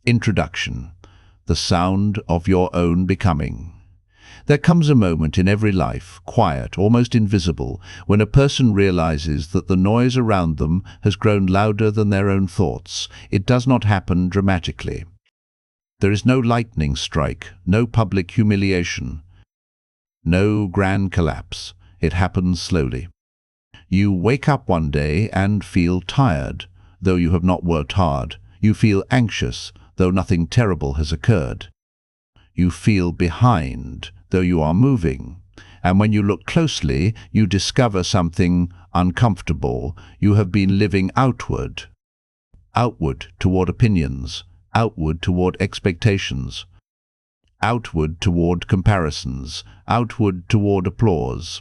Introduction: the sound of your own becoming. There comes a moment in every life, quiet, almost invisible, when a person realizes that the noise around them has grown louder than their own thoughts. It does not happen dramatically. There is no lightning strike, no public humiliation, no grand collapse. It happens slowly. You wake up one day and feel tired, though you have not worked hard. You feel anxious, though nothing terrible has occurred. You feel behind, though you are moving. And when you look closely, you discover something uncomfortable. You have been living outward. Outward toward opinions, outward toward expectations, outward toward comparisons, outward toward applause.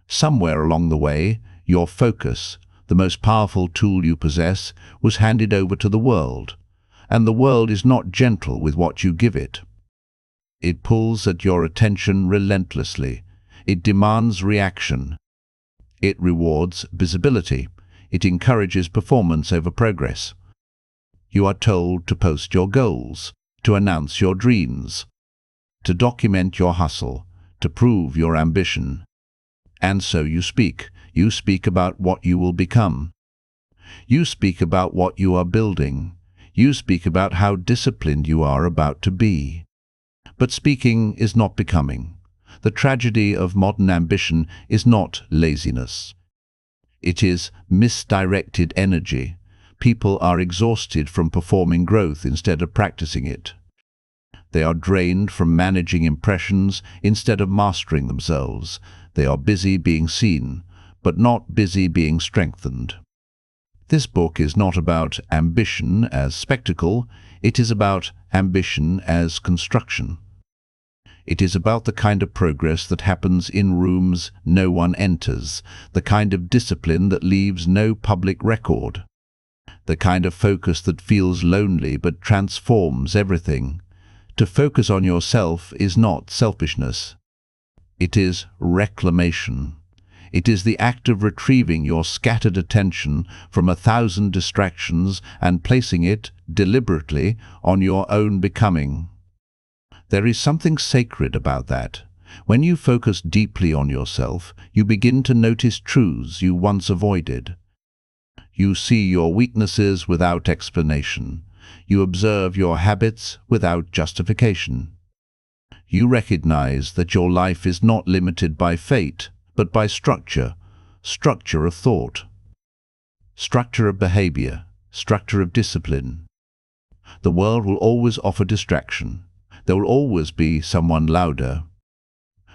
Somewhere along the way, your focus, the most powerful tool you possess, was handed over to the world. And the world is not gentle with what you give it. It pulls at your attention relentlessly. It demands reaction. It rewards visibility. It encourages performance over progress. You are told to post your goals, to announce your dreams, to document your hustle, to prove your ambition. And so you speak. You speak about what you will become. You speak about what you are building. You speak about how disciplined you are about to be. But speaking is not becoming. The tragedy of modern ambition is not laziness. It is misdirected energy. People are exhausted from performing growth instead of practicing it. They are drained from managing impressions instead of mastering themselves. They are busy being seen, but not busy being strengthened. This book is not about ambition as spectacle. It is about ambition as construction. It is about the kind of progress that happens in rooms no one enters, the kind of discipline that leaves no public record, the kind of focus that feels lonely but transforms everything. To focus on yourself is not selfishness. It is reclamation. It is the act of retrieving your scattered attention from 1,000 distractions and placing it deliberately on your own becoming. There is something sacred about that. When you focus deeply on yourself, you begin to notice truths you once avoided. You see your weaknesses without explanation. You observe your habits without justification. You recognize that your life is not limited by fate, but by structure, structure of thought, structure of behavior, structure of discipline. The world will always offer distraction. There will always be someone louder,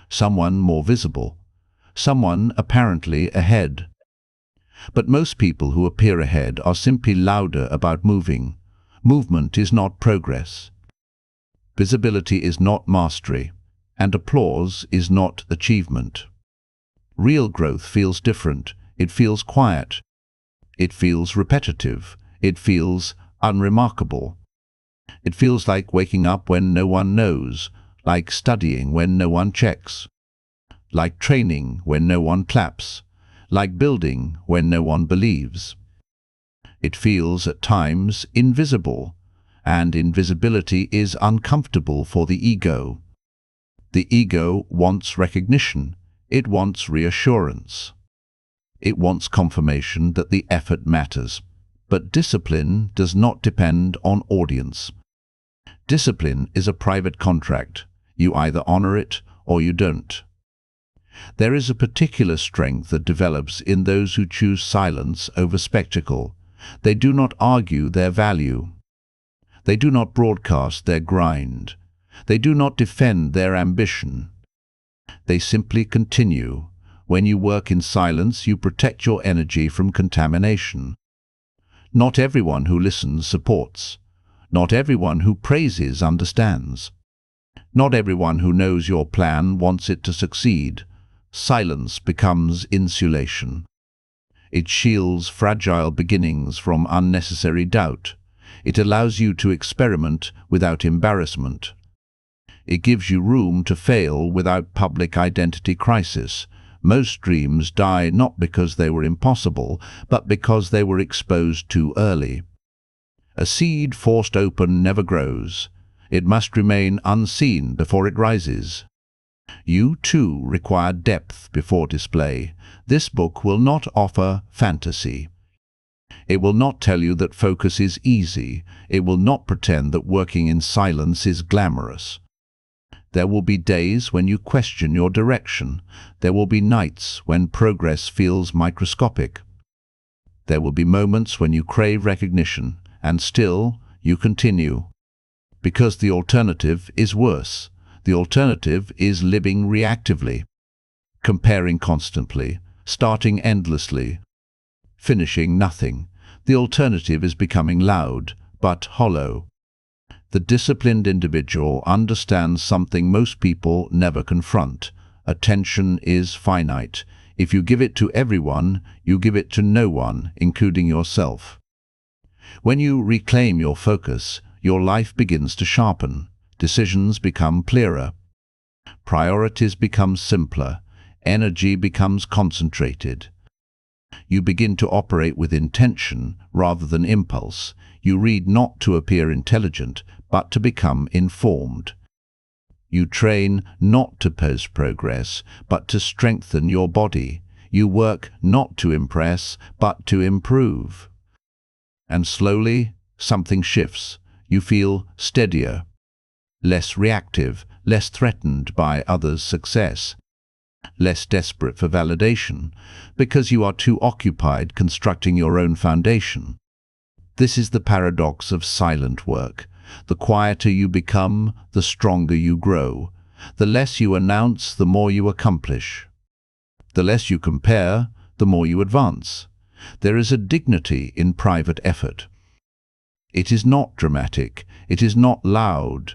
someone more visible, someone apparently ahead. But most people who appear ahead are simply louder about moving. Movement is not progress. Visibility is not mastery, and applause is not achievement. Real growth feels different. It feels quiet. It feels repetitive. It feels unremarkable. It feels like waking up when no one knows, like studying when no one checks, like training when no one claps, like building when no one believes. It feels at times invisible, and invisibility is uncomfortable for the ego. The ego wants recognition. It wants reassurance. It wants confirmation that the effort matters. But discipline does not depend on audience. Discipline is a private contract. You either honor it or you don't. There is a particular strength that develops in those who choose silence over spectacle. They do not argue their value. They do not broadcast their grind. They do not defend their ambition. They simply continue. When you work in silence, you protect your energy from contamination. Not everyone who listens supports. Not everyone who praises understands. Not everyone who knows your plan wants it to succeed. Silence becomes insulation. It shields fragile beginnings from unnecessary doubt. It allows you to experiment without embarrassment. It gives you room to fail without public identity crisis. Most dreams die not because they were impossible, but because they were exposed too early. A seed forced open never grows. It must remain unseen before it rises. You, too, require depth before display. This book will not offer fantasy. It will not tell you that focus is easy. It will not pretend that working in silence is glamorous. There will be days when you question your direction. There will be nights when progress feels microscopic. There will be moments when you crave recognition, and still you continue. Because the alternative is worse. The alternative is living reactively, comparing constantly, starting endlessly, finishing nothing. The alternative is becoming loud, but hollow. The disciplined individual understands something most people never confront. Attention is finite. If you give it to everyone, you give it to no one, including yourself. When you reclaim your focus, your life begins to sharpen. Decisions become clearer. Priorities become simpler. Energy becomes concentrated. You begin to operate with intention rather than impulse. You read not to appear intelligent, but to become informed. You train not to post progress, but to strengthen your body. You work not to impress, but to improve. And slowly, something shifts. You feel steadier, less reactive, less threatened by others' success, less desperate for validation, because you are too occupied constructing your own foundation. This is the paradox of silent work. The quieter you become, the stronger you grow. The less you announce, the more you accomplish. The less you compare, the more you advance. There is a dignity in private effort. It is not dramatic, it is not loud,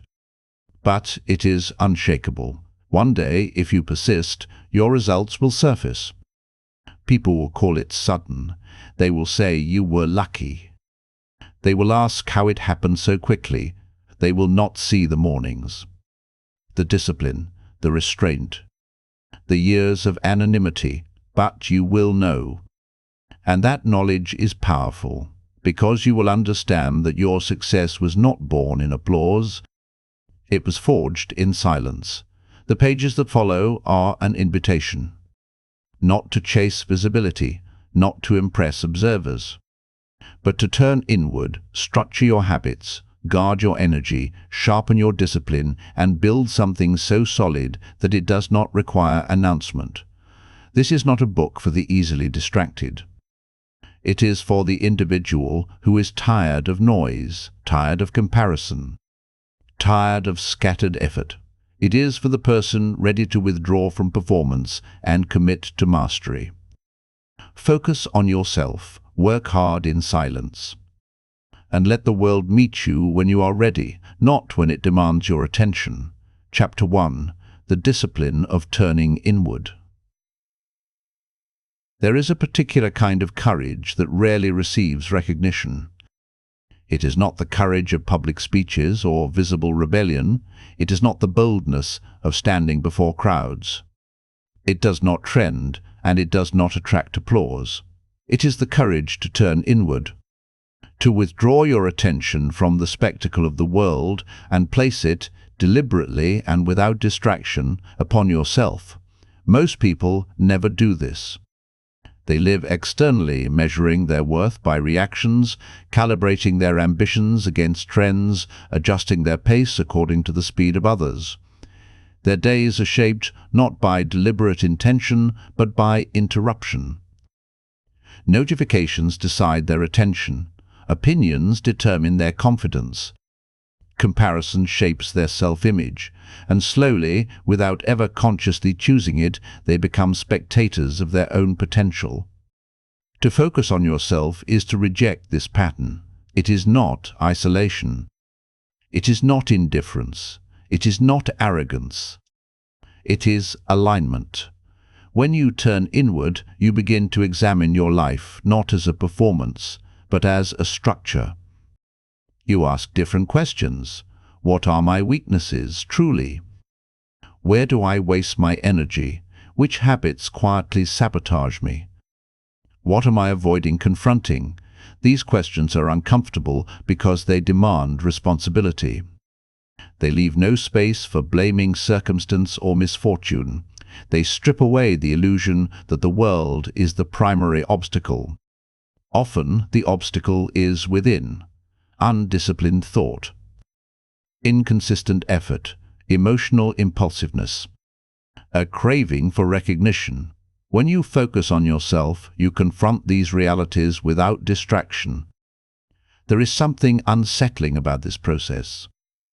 but it is unshakable. One day, if you persist, your results will surface. People will call it sudden. They will say you were lucky. They will ask how it happened so quickly. They will not see the mornings, the discipline, the restraint, the years of anonymity, but you will know. And that knowledge is powerful, because you will understand that your success was not born in applause. It was forged in silence. The pages that follow are an invitation, not to chase visibility, not to impress observers, but to turn inward, structure your habits, guard your energy, sharpen your discipline, and build something so solid that it does not require announcement. This is not a book for the easily distracted. It is for the individual who is tired of noise, tired of comparison, tired of scattered effort. It is for the person ready to withdraw from performance and commit to mastery. Focus on yourself, work hard in silence, and let the world meet you when you are ready, not when it demands your attention. Chapter 1. The Discipline of Turning Inward. There is a particular kind of courage that rarely receives recognition. It is not the courage of public speeches or visible rebellion. It is not the boldness of standing before crowds. It does not trend, and it does not attract applause. It is the courage to turn inward, to withdraw your attention from the spectacle of the world and place it, deliberately and without distraction, upon yourself. Most people never do this. They live externally, measuring their worth by reactions, calibrating their ambitions against trends, adjusting their pace according to the speed of others. Their days are shaped not by deliberate intention, but by interruption. Notifications decide their attention. Opinions determine their confidence. Comparison shapes their self-image, and slowly, without ever consciously choosing it, they become spectators of their own potential. To focus on yourself is to reject this pattern. It is not isolation. It is not indifference. It is not arrogance. It is alignment. When you turn inward, you begin to examine your life not as a performance, but as a structure. You ask different questions. What are my weaknesses, truly? Where do I waste my energy? Which habits quietly sabotage me? What am I avoiding confronting? These questions are uncomfortable because they demand responsibility. They leave no space for blaming circumstance or misfortune. They strip away the illusion that the world is the primary obstacle. Often, the obstacle is within: undisciplined thought, inconsistent effort, emotional impulsiveness, a craving for recognition. When you focus on yourself, you confront these realities without distraction. There is something unsettling about this process.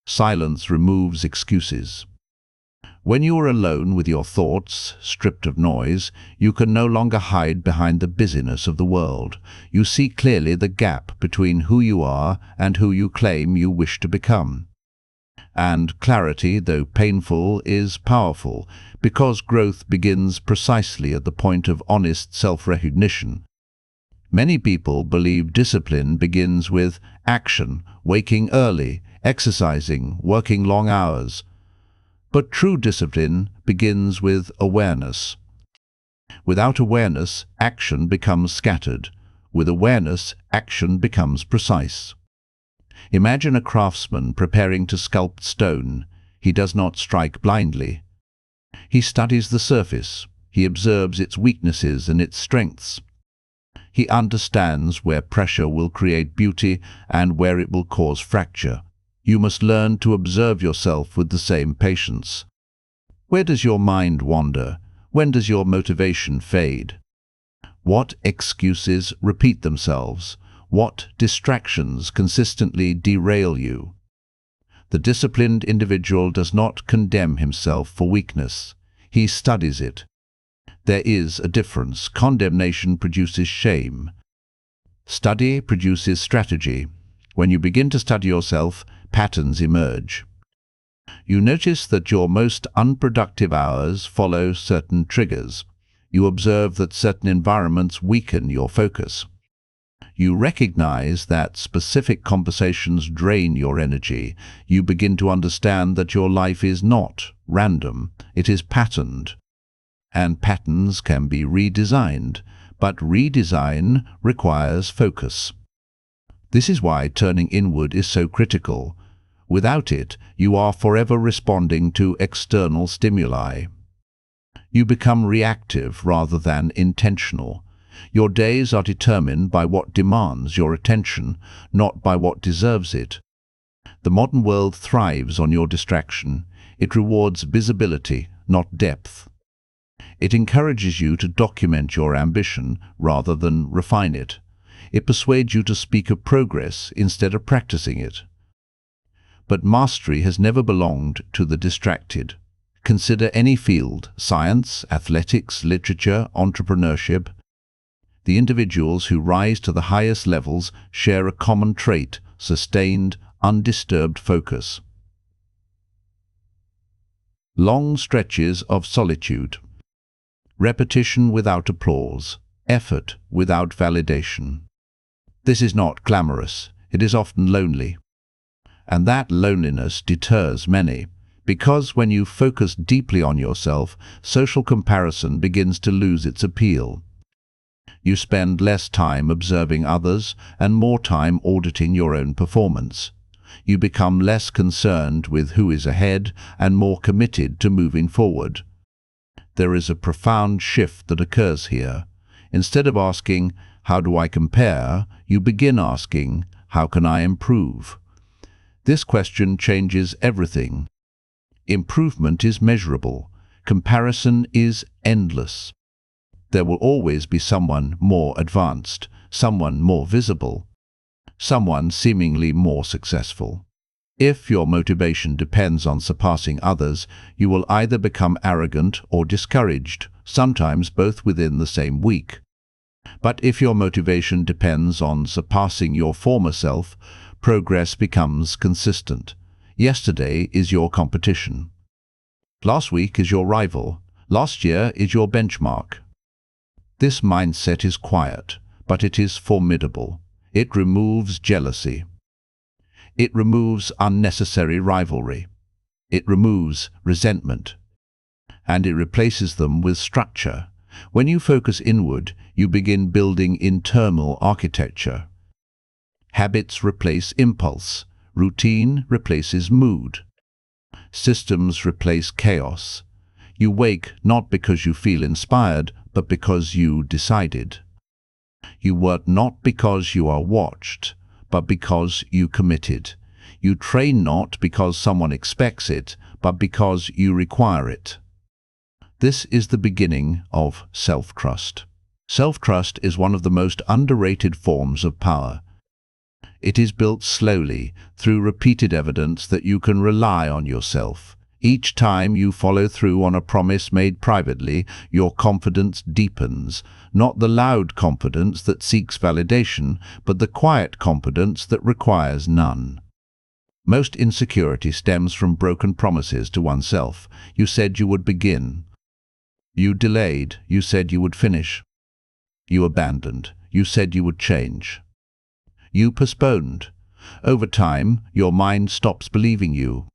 Silence removes excuses. When you are alone with your thoughts, stripped of noise, you can no longer hide behind the busyness of the world. You see clearly the gap between who you are and who you claim you wish to become. And clarity, though painful, is powerful, because growth begins precisely at the point of honest self-recognition. Many people believe discipline begins with action, waking early, exercising, working long hours. But true discipline begins with awareness. Without awareness, action becomes scattered. With awareness, action becomes precise. Imagine a craftsman preparing to sculpt stone. He does not strike blindly. He studies the surface. He observes its weaknesses and its strengths. He understands where pressure will create beauty and where it will cause fracture. You must learn to observe yourself with the same patience. Where does your mind wander? When does your motivation fade? What excuses repeat themselves? What distractions consistently derail you? The disciplined individual does not condemn himself for weakness. He studies it. There is a difference. Condemnation produces shame. Study produces strategy. When you begin to study yourself, patterns emerge. You notice that your most unproductive hours follow certain triggers. You observe that certain environments weaken your focus. You recognize that specific conversations drain your energy. You begin to understand that your life is not random, it is patterned. And patterns can be redesigned, but redesign requires focus. This is why turning inward is so critical. Without it, you are forever responding to external stimuli. You become reactive rather than intentional. Your days are determined by what demands your attention, not by what deserves it. The modern world thrives on your distraction. It rewards visibility, not depth. It encourages you to document your ambition rather than refine it. It persuades you to speak of progress instead of practicing it. But mastery has never belonged to the distracted. Consider any field: science, athletics, literature, entrepreneurship. The individuals who rise to the highest levels share a common trait: sustained, undisturbed focus. Long stretches of solitude. Repetition without applause. Effort without validation. This is not glamorous. It is often lonely. And that loneliness deters many, because when you focus deeply on yourself, social comparison begins to lose its appeal. You spend less time observing others and more time auditing your own performance. You become less concerned with who is ahead and more committed to moving forward. There is a profound shift that occurs here. Instead of asking, "How do I compare?" you begin asking, "How can I improve?" This question changes everything. Improvement is measurable. Comparison is endless. There will always be someone more advanced, someone more visible, someone seemingly more successful. If your motivation depends on surpassing others, you will either become arrogant or discouraged, sometimes both within the same week. But if your motivation depends on surpassing your former self, progress becomes consistent. Yesterday is your competition. Last week is your rival. Last year is your benchmark. This mindset is quiet, but it is formidable. It removes jealousy. It removes unnecessary rivalry. It removes resentment. And it replaces them with structure. When you focus inward, you begin building internal architecture. Habits replace impulse. Routine replaces mood. Systems replace chaos. You wake not because you feel inspired, but because you decided. You work not because you are watched, but because you committed. You train not because someone expects it, but because you require it. This is the beginning of self-trust. Self-trust is one of the most underrated forms of power. It is built slowly, through repeated evidence that you can rely on yourself. Each time you follow through on a promise made privately, your confidence deepens, not the loud confidence that seeks validation, but the quiet confidence that requires none. Most insecurity stems from broken promises to oneself. You said you would begin. You delayed. You said you would finish. You abandoned. You said you would change. You postponed. Over time, your mind stops believing you.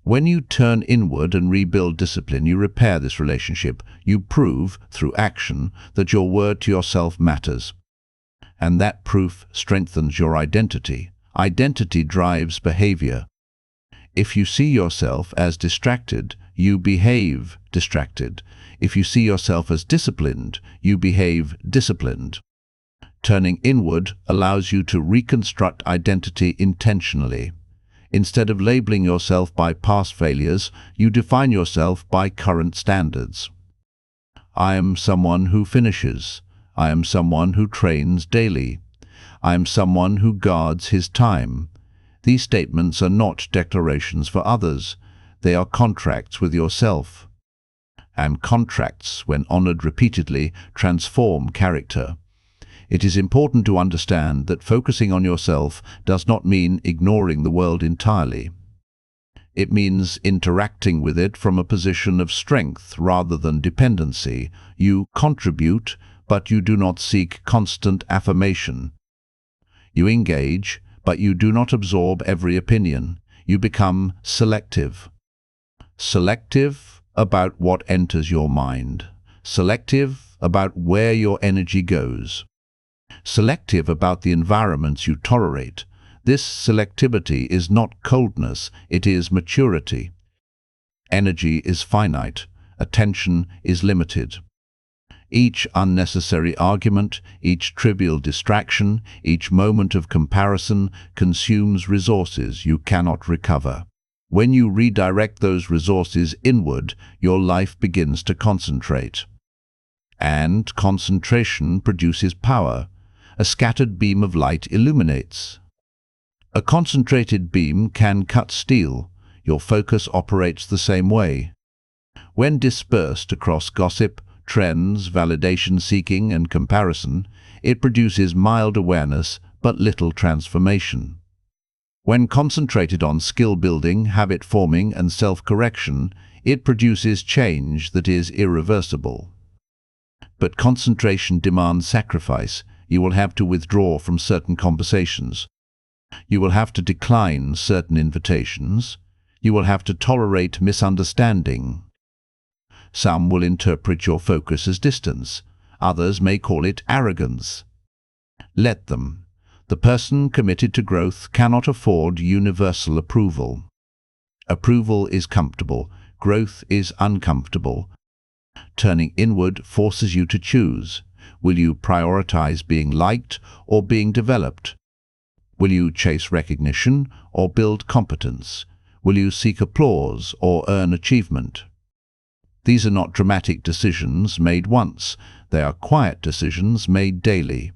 When you turn inward and rebuild discipline, you repair this relationship. You prove, through action, that your word to yourself matters. And that proof strengthens your identity. Identity drives behavior. If you see yourself as distracted, you behave distracted. If you see yourself as disciplined, you behave disciplined. Turning inward allows you to reconstruct identity intentionally. Instead of labeling yourself by past failures, you define yourself by current standards. I am someone who finishes. I am someone who trains daily. I am someone who guards his time. These statements are not declarations for others. They are contracts with yourself. And contracts, when honored repeatedly, transform character. It is important to understand that focusing on yourself does not mean ignoring the world entirely. It means interacting with it from a position of strength rather than dependency. You contribute, but you do not seek constant affirmation. You engage, but you do not absorb every opinion. You become selective. Selective about what enters your mind. Selective about where your energy goes. Selective about the environments you tolerate. This selectivity is not coldness, it is maturity. Energy is finite. Attention is limited. Each unnecessary argument, each trivial distraction, each moment of comparison consumes resources you cannot recover. When you redirect those resources inward, your life begins to concentrate. And concentration produces power. A scattered beam of light illuminates. A concentrated beam can cut steel. Your focus operates the same way. When dispersed across gossip, trends, validation-seeking, and comparison, it produces mild awareness but little transformation. When concentrated on skill-building, habit-forming, and self-correction, it produces change that is irreversible. But concentration demands sacrifice. You will have to withdraw from certain conversations. You will have to decline certain invitations. You will have to tolerate misunderstanding. Some will interpret your focus as distance. Others may call it arrogance. Let them. The person committed to growth cannot afford universal approval. Approval is comfortable. Growth is uncomfortable. Turning inward forces you to choose. Will you prioritize being liked or being developed? Will you chase recognition or build competence? Will you seek applause or earn achievement? These are not dramatic decisions made once. They are quiet decisions made daily.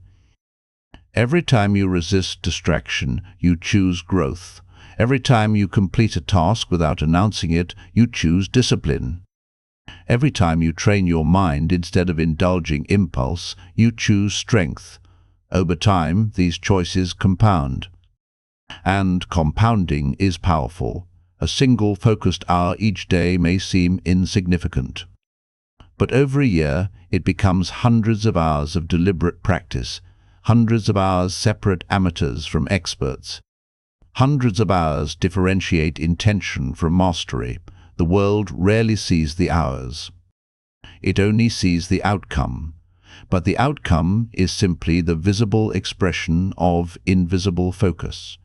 Every time you resist distraction, you choose growth. Every time you complete a task without announcing it, you choose discipline. Every time you train your mind instead of indulging impulse, you choose strength. Over time, these choices compound. And compounding is powerful. A single focused hour each day may seem insignificant. But over a year, it becomes hundreds of hours of deliberate practice, hundreds of hours separate amateurs from experts. Hundreds of hours differentiate intention from mastery. The world rarely sees the hours. It only sees the outcome. but the outcome is simply the visible expression of invisible focus.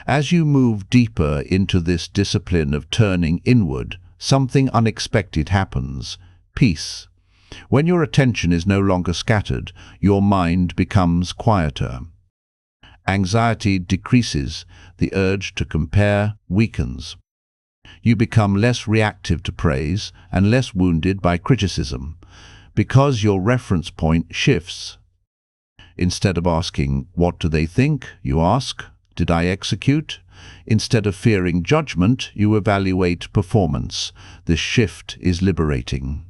As you move deeper into this discipline of turning inward, something unexpected happens: peace. When your attention is no longer scattered, your mind becomes quieter. Anxiety decreases, the urge to compare weakens. You become less reactive to praise and less wounded by criticism, because your reference point shifts. Instead of asking, "What do they think?" you ask, "Did I execute?" Instead of fearing judgment, you evaluate performance. This shift is liberating.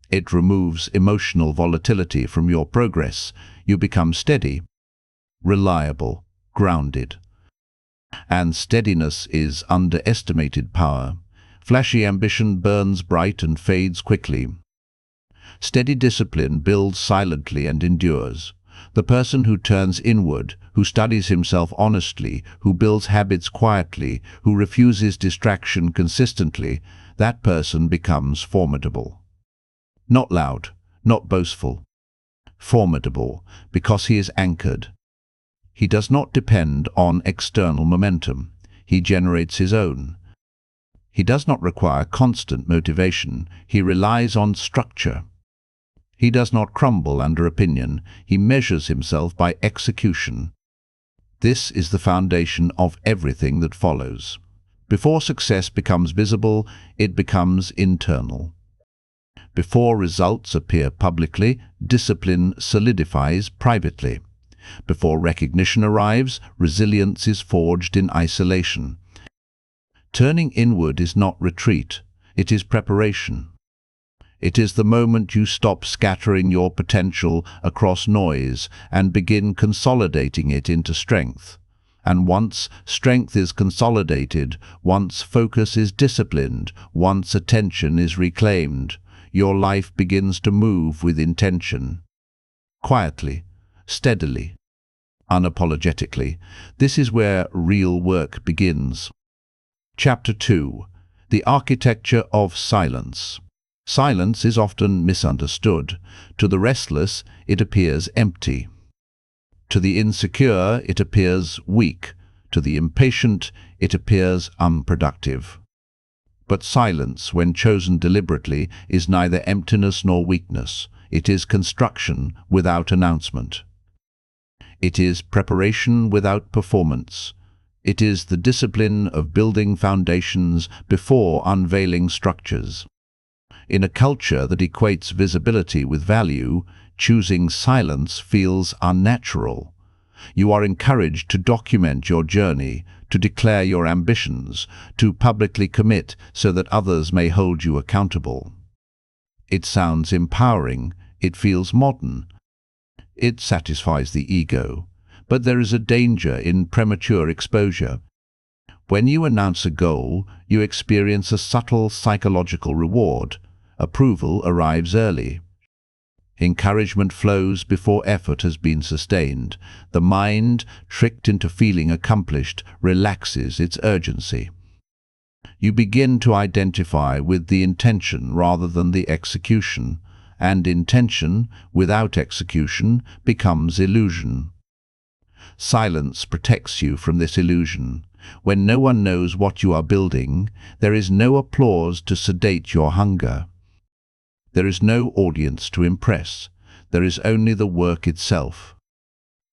It removes emotional volatility from your progress. You become steady, reliable, grounded. And steadiness is underestimated power. Flashy ambition burns bright and fades quickly. Steady discipline builds silently and endures. The person who turns inward, who studies himself honestly, who builds habits quietly, who refuses distraction consistently, that person becomes formidable. Not loud, not boastful. Formidable, because he is anchored. He does not depend on external momentum. He generates his own. He does not require constant motivation. He relies on structure. He does not crumble under opinion. He measures himself by execution. This is the foundation of everything that follows. Before success becomes visible, it becomes internal. Before results appear publicly, discipline solidifies privately. Before recognition arrives, resilience is forged in isolation. Turning inward is not retreat, it is preparation. It is the moment you stop scattering your potential across noise and begin consolidating it into strength. And once strength is consolidated, once focus is disciplined, once attention is reclaimed, your life begins to move with intention. Quietly, steadily, unapologetically. This is where real work begins. Chapter 2. The Architecture of Silence. Silence is often misunderstood. To the restless, it appears empty. To the insecure, it appears weak. To the impatient, it appears unproductive. But silence, when chosen deliberately, is neither emptiness nor weakness. It is construction without announcement. It is preparation without performance. It is the discipline of building foundations before unveiling structures. In a culture that equates visibility with value, choosing silence feels unnatural. You are encouraged to document your journey, to declare your ambitions, to publicly commit so that others may hold you accountable. It sounds empowering, it feels modern, it satisfies the ego. But there is a danger in premature exposure. When you announce a goal, you experience a subtle psychological reward. Approval arrives early. Encouragement flows before effort has been sustained. The mind, tricked into feeling accomplished, relaxes its urgency. You begin to identify with the intention rather than the execution, and intention, without execution, becomes illusion. Silence protects you from this illusion. When no one knows what you are building, there is no applause to sedate your hunger. There is no audience to impress. There is only the work itself.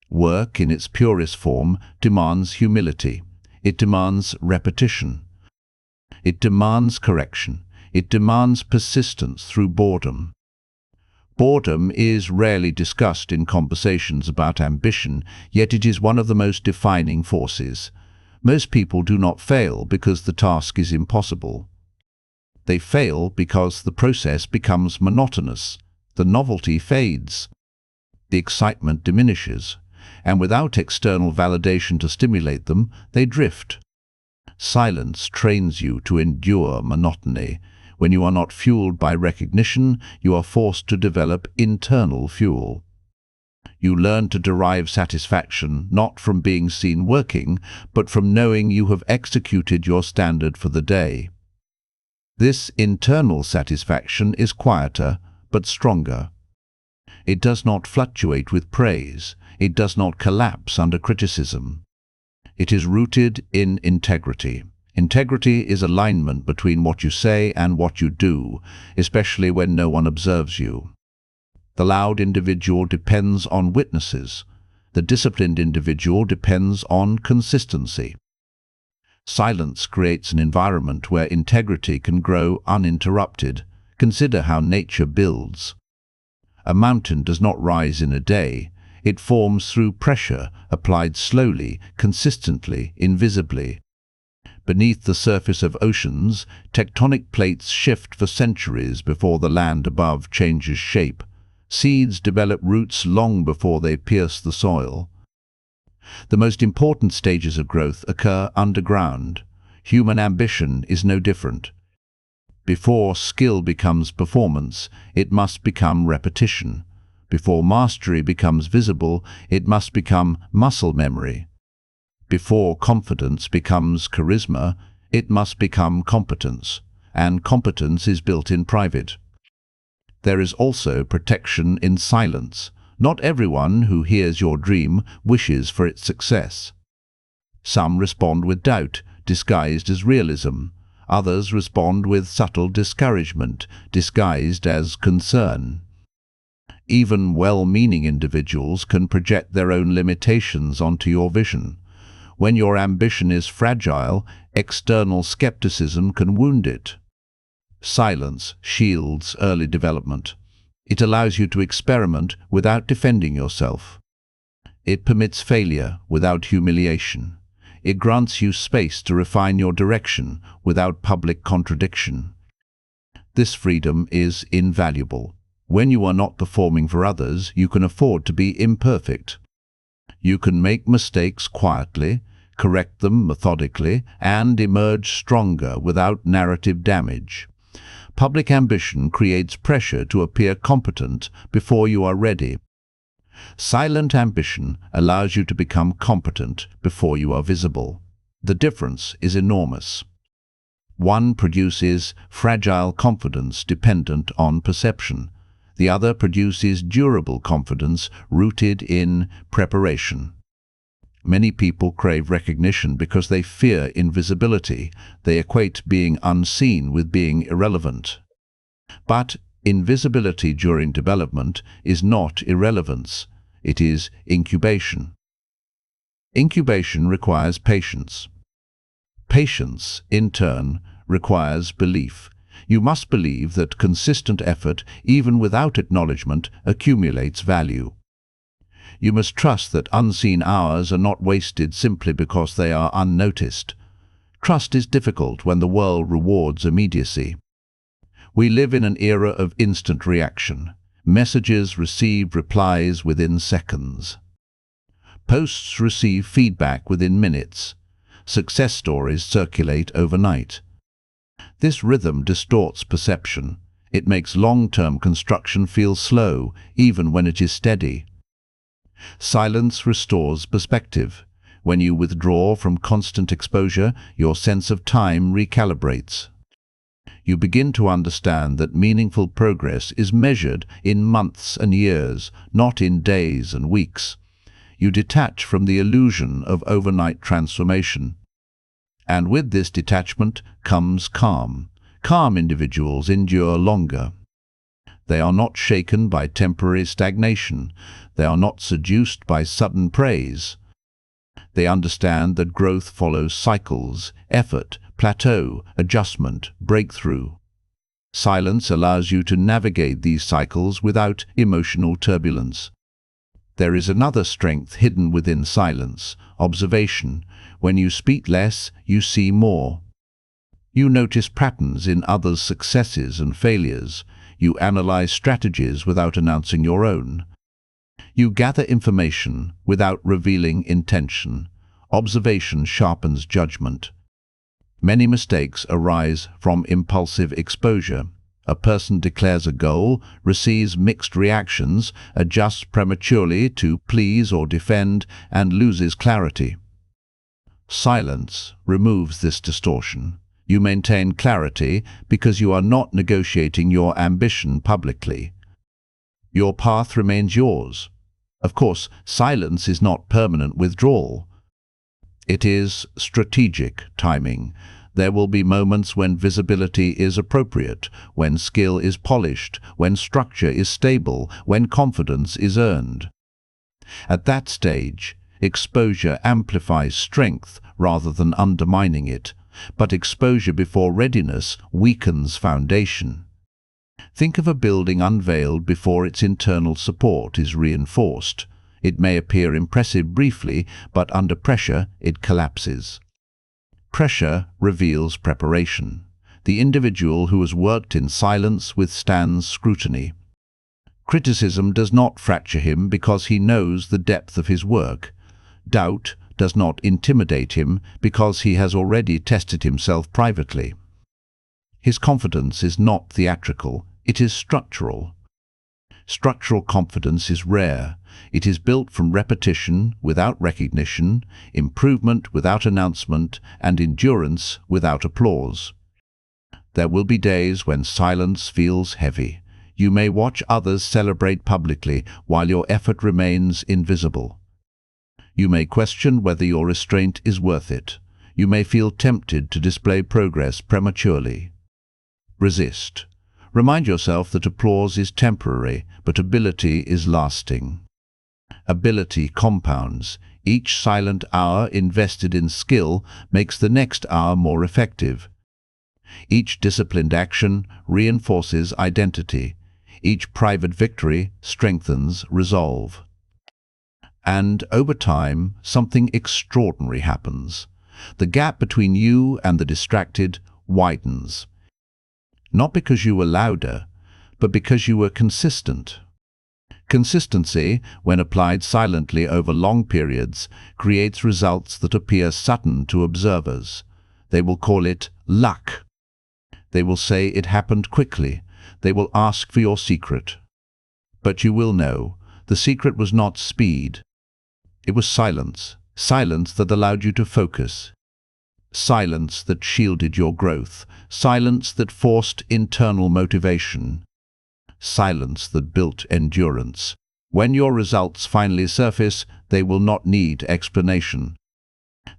Work, in its purest form, demands humility. It demands repetition. It demands correction. It demands persistence through boredom. Boredom is rarely discussed in conversations about ambition, yet it is one of the most defining forces. Most people do not fail because the task is impossible. They fail because the process becomes monotonous, the novelty fades, the excitement diminishes, and without external validation to stimulate them, they drift. Silence trains you to endure monotony. When you are not fueled by recognition, you are forced to develop internal fuel. You learn to derive satisfaction not from being seen working, but from knowing you have executed your standard for the day. This internal satisfaction is quieter, but stronger. It does not fluctuate with praise. It does not collapse under criticism. It is rooted in integrity. Integrity is alignment between what you say and what you do, especially when no one observes you. The loud individual depends on witnesses. The disciplined individual depends on consistency. Silence creates an environment where integrity can grow uninterrupted. Consider how nature builds. A mountain does not rise in a day. It forms through pressure, applied slowly, consistently, invisibly. Beneath the surface of oceans, tectonic plates shift for centuries before the land above changes shape. Seeds develop roots long before they pierce the soil. The most important stages of growth occur underground. Human ambition is no different. Before skill becomes performance, it must become repetition. Before mastery becomes visible, it must become muscle memory. Before confidence becomes charisma, it must become competence, and competence is built in private. There is also protection in silence. Not everyone who hears your dream wishes for its success. Some respond with doubt, disguised as realism. Others respond with subtle discouragement, disguised as concern. Even well-meaning individuals can project their own limitations onto your vision. When your ambition is fragile, external skepticism can wound it. Silence shields early development. It allows you to experiment without defending yourself. It permits failure without humiliation. It grants you space to refine your direction without public contradiction. This freedom is invaluable. When you are not performing for others, you can afford to be imperfect. You can make mistakes quietly, correct them methodically, and emerge stronger without narrative damage. Public ambition creates pressure to appear competent before you are ready. Silent ambition allows you to become competent before you are visible. The difference is enormous. One produces fragile confidence dependent on perception. The other produces durable confidence rooted in preparation. Many people crave recognition because they fear invisibility. They equate being unseen with being irrelevant. But invisibility during development is not irrelevance. It is incubation. Incubation requires patience. Patience, in turn, requires belief. You must believe that consistent effort, even without acknowledgement, accumulates value. You must trust that unseen hours are not wasted simply because they are unnoticed. Trust is difficult when the world rewards immediacy. We live in an era of instant reaction. Messages receive replies within seconds. Posts receive feedback within minutes. Success stories circulate overnight. This rhythm distorts perception. It makes long-term construction feel slow, even when it is steady. Silence restores perspective. When you withdraw from constant exposure, your sense of time recalibrates. You begin to understand that meaningful progress is measured in months and years, not in days and weeks. You detach from the illusion of overnight transformation. And with this detachment comes calm. Calm individuals endure longer. They are not shaken by temporary stagnation. They are not seduced by sudden praise. They understand that growth follows cycles, effort, plateau, adjustment, breakthrough. Silence allows you to navigate these cycles without emotional turbulence. There is another strength hidden within silence: observation. When you speak less, you see more. You notice patterns in others' successes and failures. You analyze strategies without announcing your own. You gather information without revealing intention. Observation sharpens judgment. Many mistakes arise from impulsive exposure. A person declares a goal, receives mixed reactions, adjusts prematurely to please or defend, and loses clarity. Silence removes this distortion. You maintain clarity because you are not negotiating your ambition publicly. Your path remains yours. Of course, silence is not permanent withdrawal. It is strategic timing. There will be moments when visibility is appropriate, when skill is polished, when structure is stable, when confidence is earned. At that stage, exposure amplifies strength rather than undermining it, but exposure before readiness weakens foundation. Think of a building unveiled before its internal support is reinforced. It may appear impressive briefly, but under pressure it collapses. Pressure reveals preparation. The individual who has worked in silence withstands scrutiny. Criticism does not fracture him because he knows the depth of his work. Doubt does not intimidate him because he has already tested himself privately. His confidence is not theatrical, it is structural. Structural confidence is rare. It is built from repetition without recognition, improvement without announcement, and endurance without applause. There will be days when silence feels heavy. You may watch others celebrate publicly while your effort remains invisible. You may question whether your restraint is worth it. You may feel tempted to display progress prematurely. Resist. Remind yourself that applause is temporary, but ability is lasting. Ability compounds. Each silent hour invested in skill makes the next hour more effective. Each disciplined action reinforces identity. Each private victory strengthens resolve. And over time, something extraordinary happens. The gap between you and the distracted widens. Not because you were louder, but because you were consistent. Consistency, when applied silently over long periods, creates results that appear sudden to observers. They will call it luck. They will say it happened quickly. They will ask for your secret. But you will know, the secret was not speed. It was silence. Silence that allowed you to focus. Silence that shielded your growth. Silence that forced internal motivation. Silence that built endurance. When your results finally surface, they will not need explanation.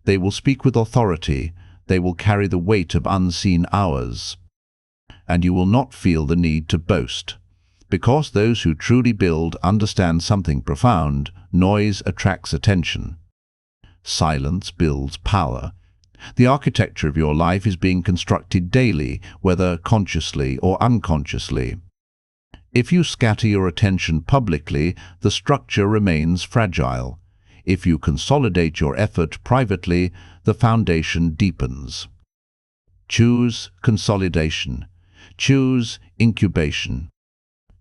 They will speak with authority. They will carry the weight of unseen hours. And you will not feel the need to boast. Because those who truly build understand something profound, noise attracts attention. Silence builds power. The architecture of your life is being constructed daily, whether consciously or unconsciously. If you scatter your attention publicly, the structure remains fragile. If you consolidate your effort privately, the foundation deepens. Choose consolidation. Choose incubation.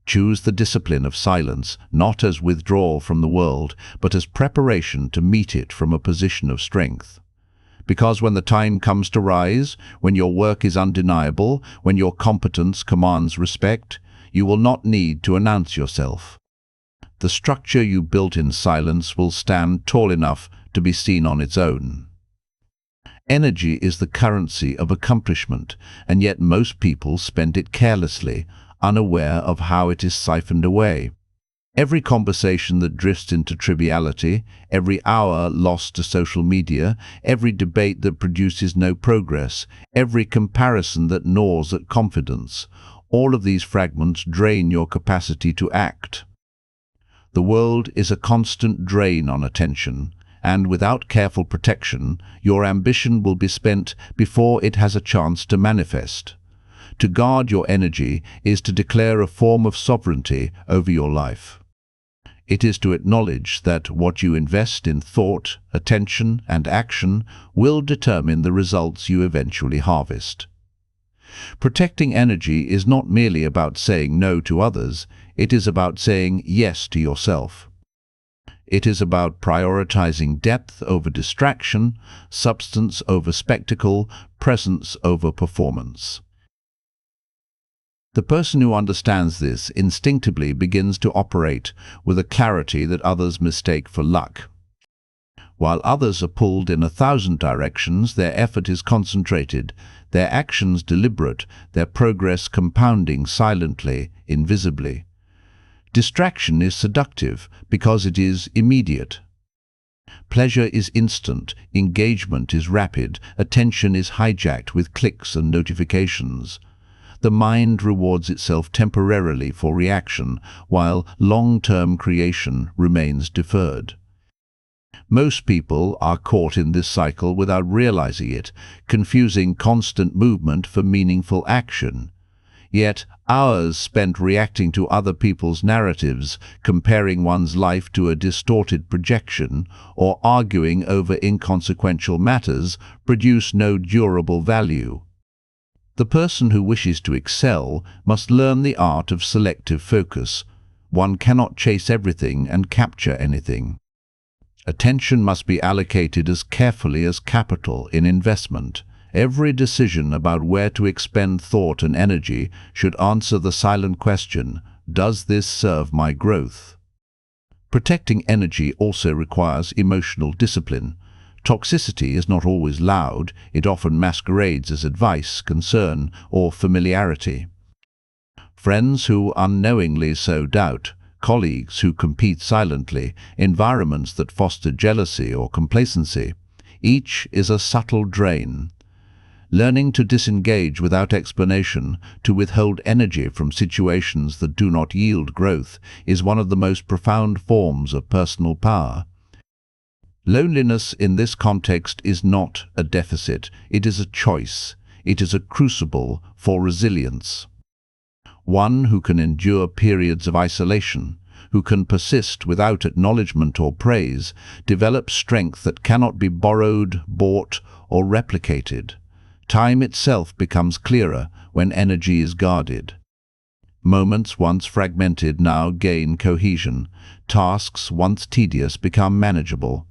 Choose the discipline of silence, not as withdrawal from the world, but as preparation to meet it from a position of strength. Because when the time comes to rise, when your work is undeniable, when your competence commands respect, you will not need to announce yourself. The structure you built in silence will stand tall enough to be seen on its own. Energy is the currency of accomplishment, and yet most people spend it carelessly, unaware of how it is siphoned away. Every conversation that drifts into triviality, every hour lost to social media, every debate that produces no progress, every comparison that gnaws at confidence, all of these fragments drain your capacity to act. The world is a constant drain on attention, and without careful protection, your ambition will be spent before it has a chance to manifest. To guard your energy is to declare a form of sovereignty over your life. It is to acknowledge that what you invest in thought, attention, and action will determine the results you eventually harvest. Protecting energy is not merely about saying no to others, it is about saying yes to yourself. It is about prioritizing depth over distraction, substance over spectacle, presence over performance. The person who understands this instinctively begins to operate with a clarity that others mistake for luck. While others are pulled in 1,000 directions, their effort is concentrated, their actions deliberate, their progress compounding silently, invisibly. Distraction is seductive because it is immediate. Pleasure is instant, engagement is rapid, attention is hijacked with clicks and notifications. The mind rewards itself temporarily for reaction, while long-term creation remains deferred. Most people are caught in this cycle without realizing it, confusing constant movement for meaningful action. Yet, hours spent reacting to other people's narratives, comparing one's life to a distorted projection, or arguing over inconsequential matters produce no durable value. The person who wishes to excel must learn the art of selective focus. One cannot chase everything and capture anything. Attention must be allocated as carefully as capital in investment. Every decision about where to expend thought and energy should answer the silent question, does this serve my growth? Protecting energy also requires emotional discipline. Toxicity is not always loud, it often masquerades as advice, concern, or familiarity. Friends who unknowingly sow doubt, colleagues who compete silently, environments that foster jealousy or complacency, each is a subtle drain. Learning to disengage without explanation, to withhold energy from situations that do not yield growth, is one of the most profound forms of personal power. Loneliness in this context is not a deficit, it is a choice. It is a crucible for resilience. One who can endure periods of isolation, who can persist without acknowledgement or praise, develops strength that cannot be borrowed, bought, or replicated. Time itself becomes clearer when energy is guarded. Moments once fragmented now gain cohesion. Tasks once tedious become manageable.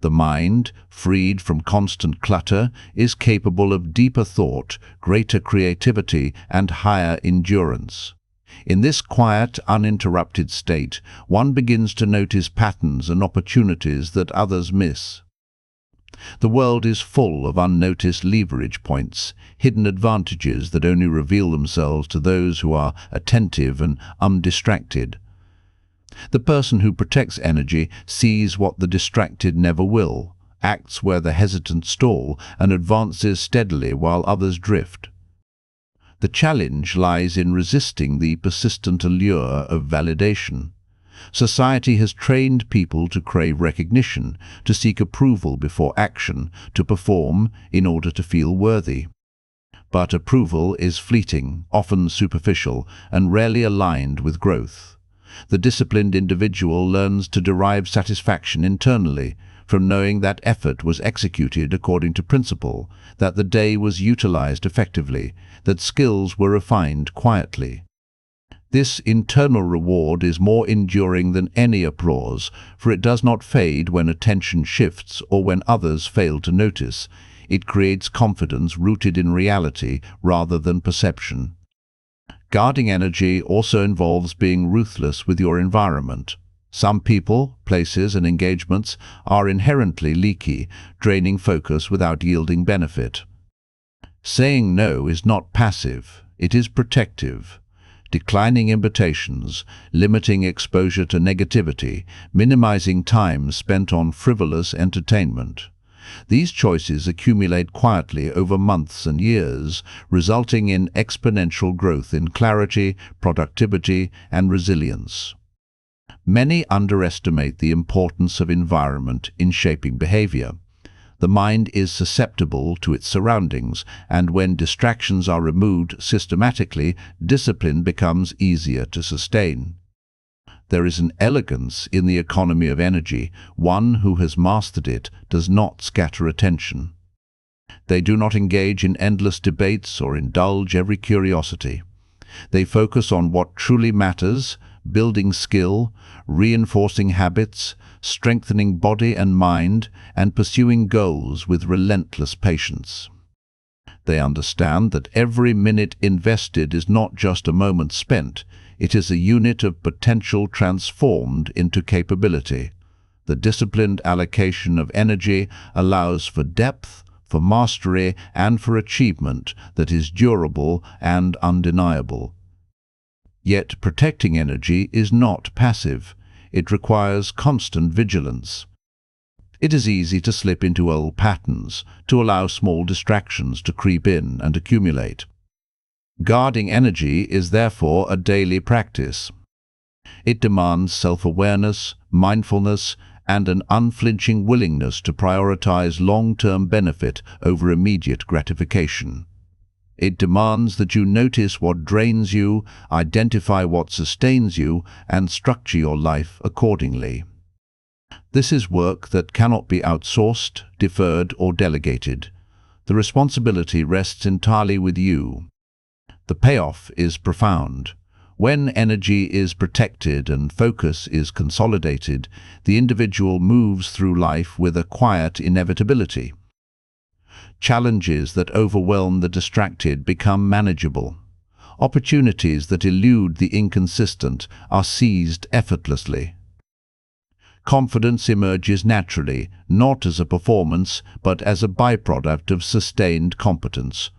The mind, freed from constant clutter, is capable of deeper thought, greater creativity, and higher endurance. In this quiet, uninterrupted state, one begins to notice patterns and opportunities that others miss. The world is full of unnoticed leverage points, hidden advantages that only reveal themselves to those who are attentive and undistracted. The person who protects energy sees what the distracted never will, acts where the hesitant stall, and advances steadily while others drift. The challenge lies in resisting the persistent allure of validation. Society has trained people to crave recognition, to seek approval before action, to perform in order to feel worthy. But approval is fleeting, often superficial, and rarely aligned with growth. The disciplined individual learns to derive satisfaction internally, from knowing that effort was executed according to principle, that the day was utilized effectively, that skills were refined quietly. This internal reward is more enduring than any applause, for it does not fade when attention shifts or when others fail to notice. It creates confidence rooted in reality rather than perception. Guarding energy also involves being ruthless with your environment. Some people, places, and engagements are inherently leaky, draining focus without yielding benefit. Saying no is not passive, it is protective. Declining invitations, limiting exposure to negativity, minimizing time spent on frivolous entertainment. These choices accumulate quietly over months and years, resulting in exponential growth in clarity, productivity, and resilience. Many underestimate the importance of environment in shaping behavior. The mind is susceptible to its surroundings, and when distractions are removed systematically, discipline becomes easier to sustain. There is an elegance in the economy of energy. One who has mastered it does not scatter attention. They do not engage in endless debates or indulge every curiosity. They focus on what truly matters, building skill, reinforcing habits, strengthening body and mind, and pursuing goals with relentless patience. They understand that every minute invested is not just a moment spent, it is a unit of potential transformed into capability. The disciplined allocation of energy allows for depth, for mastery, and for achievement that is durable and undeniable. Yet protecting energy is not passive. It requires constant vigilance. It is easy to slip into old patterns, to allow small distractions to creep in and accumulate. Guarding energy is therefore a daily practice. It demands self-awareness, mindfulness, and an unflinching willingness to prioritize long-term benefit over immediate gratification. It demands that you notice what drains you, identify what sustains you, and structure your life accordingly. This is work that cannot be outsourced, deferred, or delegated. The responsibility rests entirely with you. The payoff is profound. When energy is protected and focus is consolidated, the individual moves through life with a quiet inevitability. Challenges that overwhelm the distracted become manageable. Opportunities that elude the inconsistent are seized effortlessly. Confidence emerges naturally, not as a performance, but as a byproduct of sustained competence.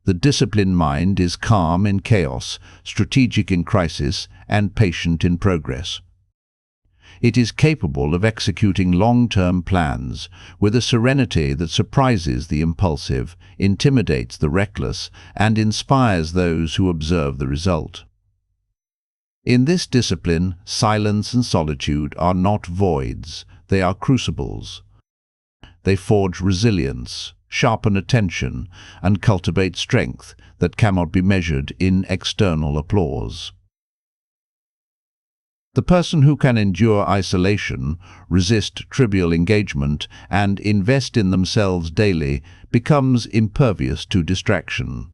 The disciplined mind is calm in chaos, strategic in crisis, and patient in progress. It is capable of executing long-term plans with a serenity that surprises the impulsive, intimidates the reckless, and inspires those who observe the result. In this discipline, silence and solitude are not voids, they are crucibles. They forge resilience, sharpen attention, and cultivate strength that cannot be measured in external applause. The person who can endure isolation, resist trivial engagement, and invest in themselves daily becomes impervious to distraction.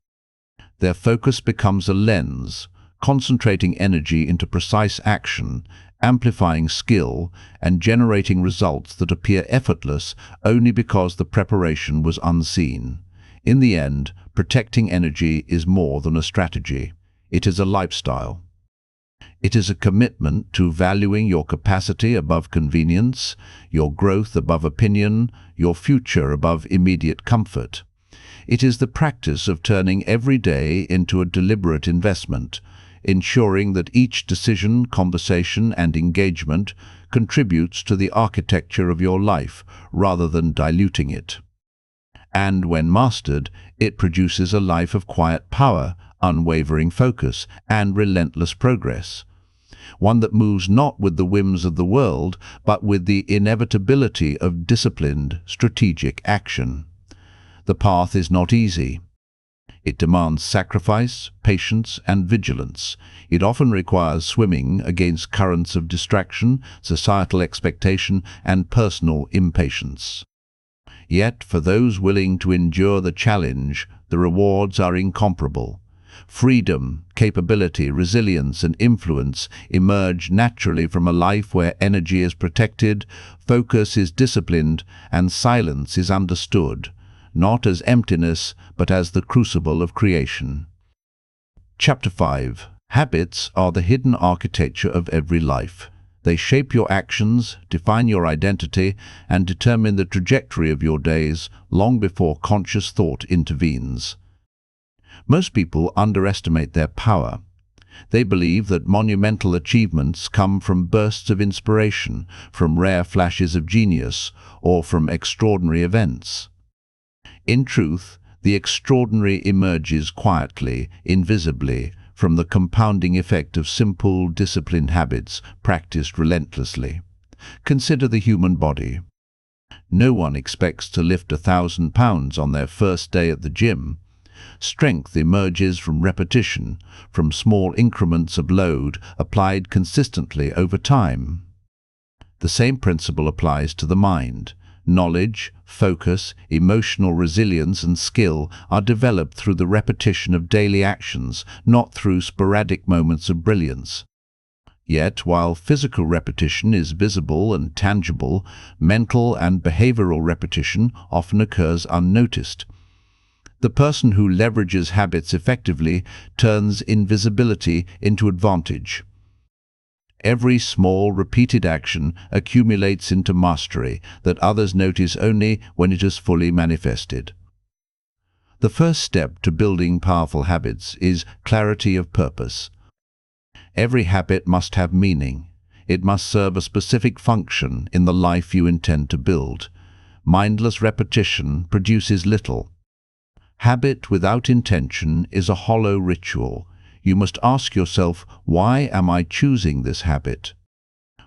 Their focus becomes a lens, concentrating energy into precise action, amplifying skill, and generating results that appear effortless only because the preparation was unseen. In the end, protecting energy is more than a strategy. It is a lifestyle. It is a commitment to valuing your capacity above convenience, your growth above opinion, your future above immediate comfort. It is the practice of turning every day into a deliberate investment, ensuring that each decision, conversation, and engagement contributes to the architecture of your life rather than diluting it. And when mastered, it produces a life of quiet power, unwavering focus, and relentless progress. One that moves not with the whims of the world, but with the inevitability of disciplined, strategic action. The path is not easy. It demands sacrifice, patience, and vigilance. It often requires swimming against currents of distraction, societal expectation, and personal impatience. Yet, for those willing to endure the challenge, the rewards are incomparable. Freedom, capability, resilience, and influence emerge naturally from a life where energy is protected, focus is disciplined, and silence is understood, not as emptiness, but as the crucible of creation. Chapter 5. Habits are the hidden architecture of every life. They shape your actions, define your identity, and determine the trajectory of your days long before conscious thought intervenes. Most people underestimate their power. They believe that monumental achievements come from bursts of inspiration, from rare flashes of genius, or from extraordinary events. In truth, the extraordinary emerges quietly, invisibly, from the compounding effect of simple, disciplined habits practiced relentlessly. Consider the human body. No one expects to lift 1,000 pounds on their first day at the gym. Strength emerges from repetition, from small increments of load applied consistently over time. The same principle applies to the mind. Knowledge, focus, emotional resilience, and skill are developed through the repetition of daily actions, not through sporadic moments of brilliance. Yet, while physical repetition is visible and tangible, mental and behavioral repetition often occurs unnoticed. The person who leverages habits effectively turns invisibility into advantage. Every small, repeated action accumulates into mastery that others notice only when it is fully manifested. The first step to building powerful habits is clarity of purpose. Every habit must have meaning. It must serve a specific function in the life you intend to build. Mindless repetition produces little. Habit without intention is a hollow ritual. You must ask yourself, why am I choosing this habit?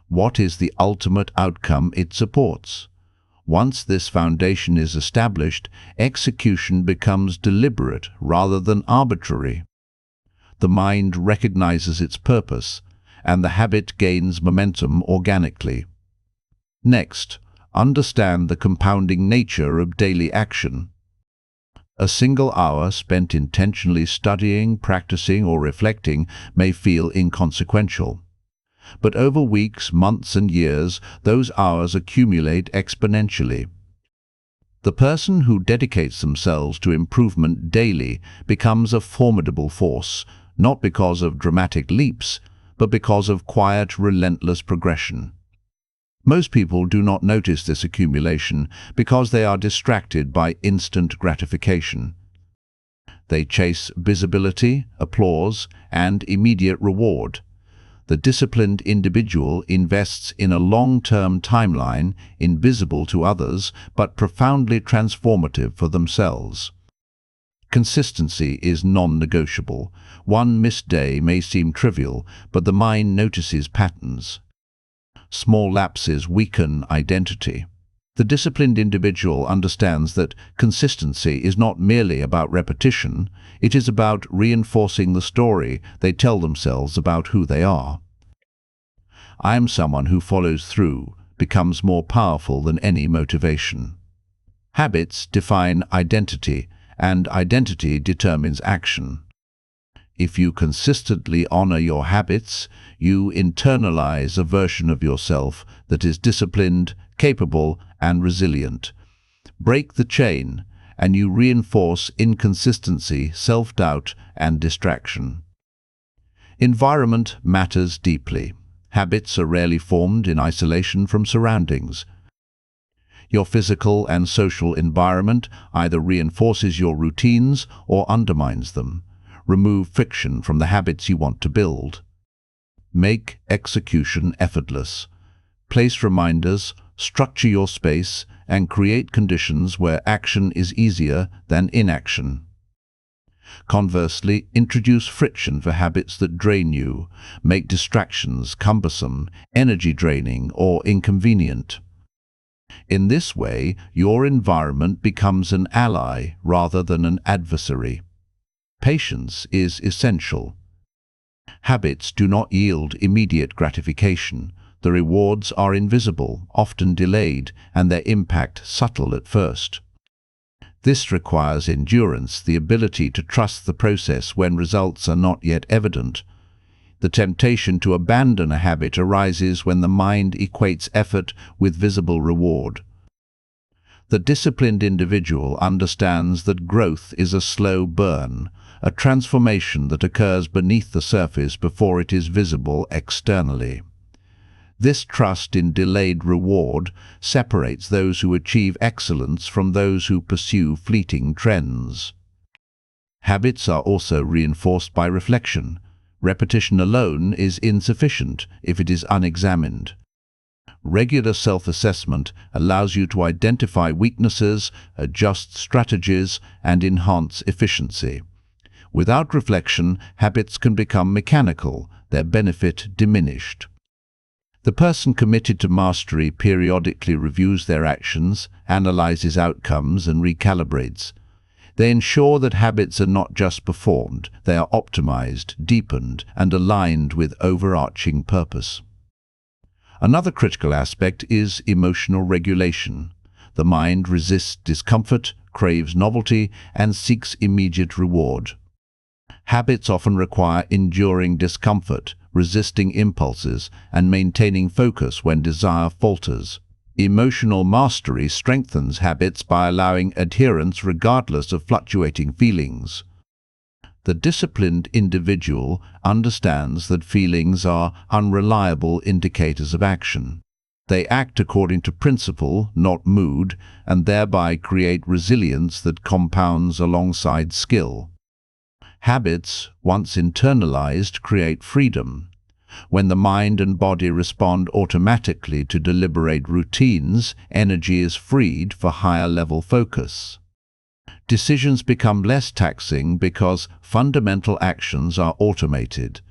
What is the ultimate outcome it supports? Once this foundation is established, execution becomes deliberate rather than arbitrary. The mind recognizes its purpose, and the habit gains momentum organically. Next, understand the compounding nature of daily action. A single hour spent intentionally studying, practicing, or reflecting may feel inconsequential. But over weeks, months, and years, those hours accumulate exponentially. The person who dedicates themselves to improvement daily becomes a formidable force, not because of dramatic leaps, but because of quiet, relentless progression. Most people do not notice this accumulation because they are distracted by instant gratification. They chase visibility, applause, and immediate reward. The disciplined individual invests in a long-term timeline, invisible to others, but profoundly transformative for themselves. Consistency is non-negotiable. One missed day may seem trivial, but the mind notices patterns. Small lapses weaken identity. The disciplined individual understands that consistency is not merely about repetition, it is about reinforcing the story they tell themselves about who they are. I am someone who follows through, becomes more powerful than any motivation. Habits define identity, and identity determines action. If you consistently honor your habits, you internalize a version of yourself that is disciplined, capable, and resilient. Break the chain, and you reinforce inconsistency, self-doubt, and distraction. Environment matters deeply. Habits are rarely formed in isolation from surroundings. Your physical and social environment either reinforces your routines or undermines them. Remove friction from the habits you want to build. Make execution effortless. Place reminders, structure your space, and create conditions where action is easier than inaction. Conversely, introduce friction for habits that drain you. Make distractions cumbersome, energy-draining, or inconvenient. In this way, your environment becomes an ally rather than an adversary. Patience is essential. Habits do not yield immediate gratification. The rewards are invisible, often delayed, and their impact subtle at first. This requires endurance, the ability to trust the process when results are not yet evident. The temptation to abandon a habit arises when the mind equates effort with visible reward. The disciplined individual understands that growth is a slow burn, a transformation that occurs beneath the surface before it is visible externally. This trust in delayed reward separates those who achieve excellence from those who pursue fleeting trends. Habits are also reinforced by reflection. Repetition alone is insufficient if it is unexamined. Regular self-assessment allows you to identify weaknesses, adjust strategies, and enhance efficiency. Without reflection, habits can become mechanical, their benefit diminished. The person committed to mastery periodically reviews their actions, analyzes outcomes, and recalibrates. They ensure that habits are not just performed, they are optimized, deepened, and aligned with overarching purpose. Another critical aspect is emotional regulation. The mind resists discomfort, craves novelty, and seeks immediate reward. Habits often require enduring discomfort, resisting impulses, and maintaining focus when desire falters. Emotional mastery strengthens habits by allowing adherence regardless of fluctuating feelings. The disciplined individual understands that feelings are unreliable indicators of action. They act according to principle, not mood, and thereby create resilience that compounds alongside skill. Habits, once internalized, create freedom. When the mind and body respond automatically to deliberate routines, energy is freed for higher-level focus. Decisions become less taxing because fundamental actions are automated.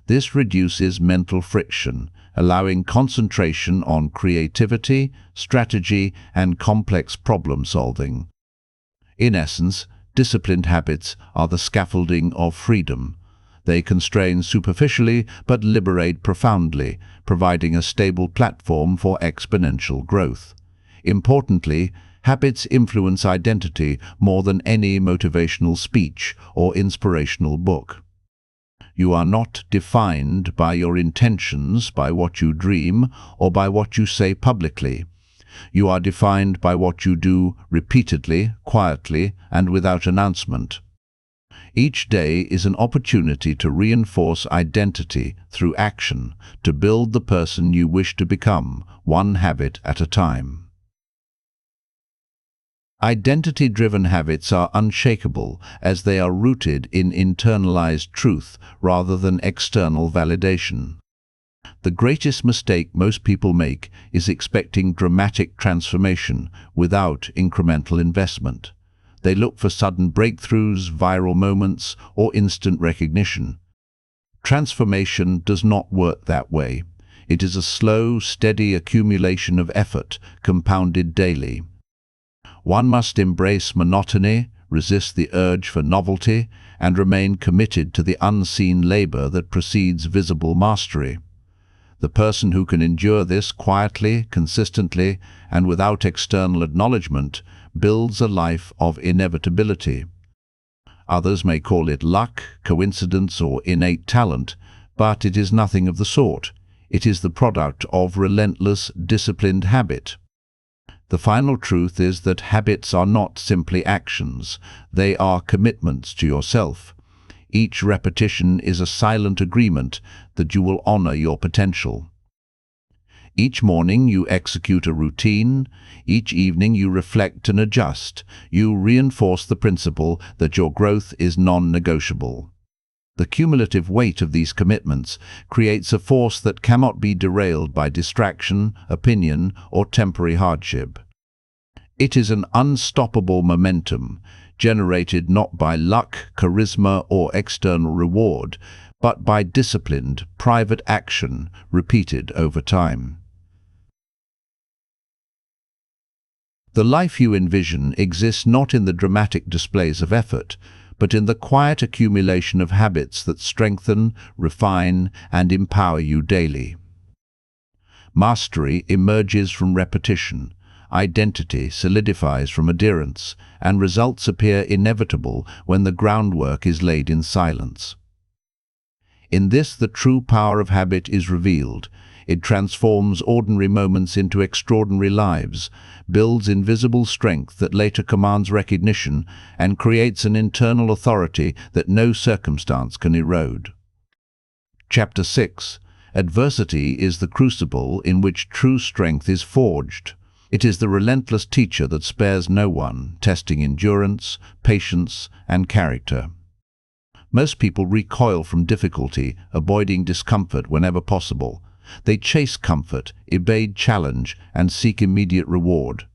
This reduces mental friction, allowing concentration on creativity, strategy, and complex problem-solving. In essence, disciplined habits are the scaffolding of freedom. They constrain superficially but liberate profoundly, providing a stable platform for exponential growth. Importantly, habits influence identity more than any motivational speech or inspirational book. You are not defined by your intentions, by what you dream, or by what you say publicly. You are defined by what you do repeatedly, quietly, and without announcement. Each day is an opportunity to reinforce identity through action, to build the person you wish to become, one habit at a time. Identity-driven habits are unshakable as they are rooted in internalized truth rather than external validation. The greatest mistake most people make is expecting dramatic transformation without incremental investment. They look for sudden breakthroughs, viral moments, or instant recognition. Transformation does not work that way. It is a slow, steady accumulation of effort, compounded daily. One must embrace monotony, resist the urge for novelty, and remain committed to the unseen labor that precedes visible mastery. The person who can endure this quietly, consistently, and without external acknowledgement builds a life of inevitability. Others may call it luck, coincidence, or innate talent, but it is nothing of the sort. It is the product of relentless, disciplined habit. The final truth is that habits are not simply actions. They are commitments to yourself. Each repetition is a silent agreement that you will honor your potential. Each morning you execute a routine. Each evening you reflect and adjust. You reinforce the principle that your growth is non-negotiable. The cumulative weight of these commitments creates a force that cannot be derailed by distraction, opinion, or temporary hardship. It is an unstoppable momentum, generated not by luck, charisma, or external reward, but by disciplined, private action repeated over time. The life you envision exists not in the dramatic displays of effort, but in the quiet accumulation of habits that strengthen, refine, and empower you daily. Mastery emerges from repetition. Identity solidifies from adherence, and results appear inevitable when the groundwork is laid in silence. In this, the true power of habit is revealed. It transforms ordinary moments into extraordinary lives, builds invisible strength that later commands recognition, and creates an internal authority that no circumstance can erode. Chapter 6. Adversity is the crucible in which true strength is forged. It is the relentless teacher that spares no one, testing endurance, patience, and character. Most people recoil from difficulty, avoiding discomfort whenever possible. They chase comfort, evade challenge, and seek immediate reward.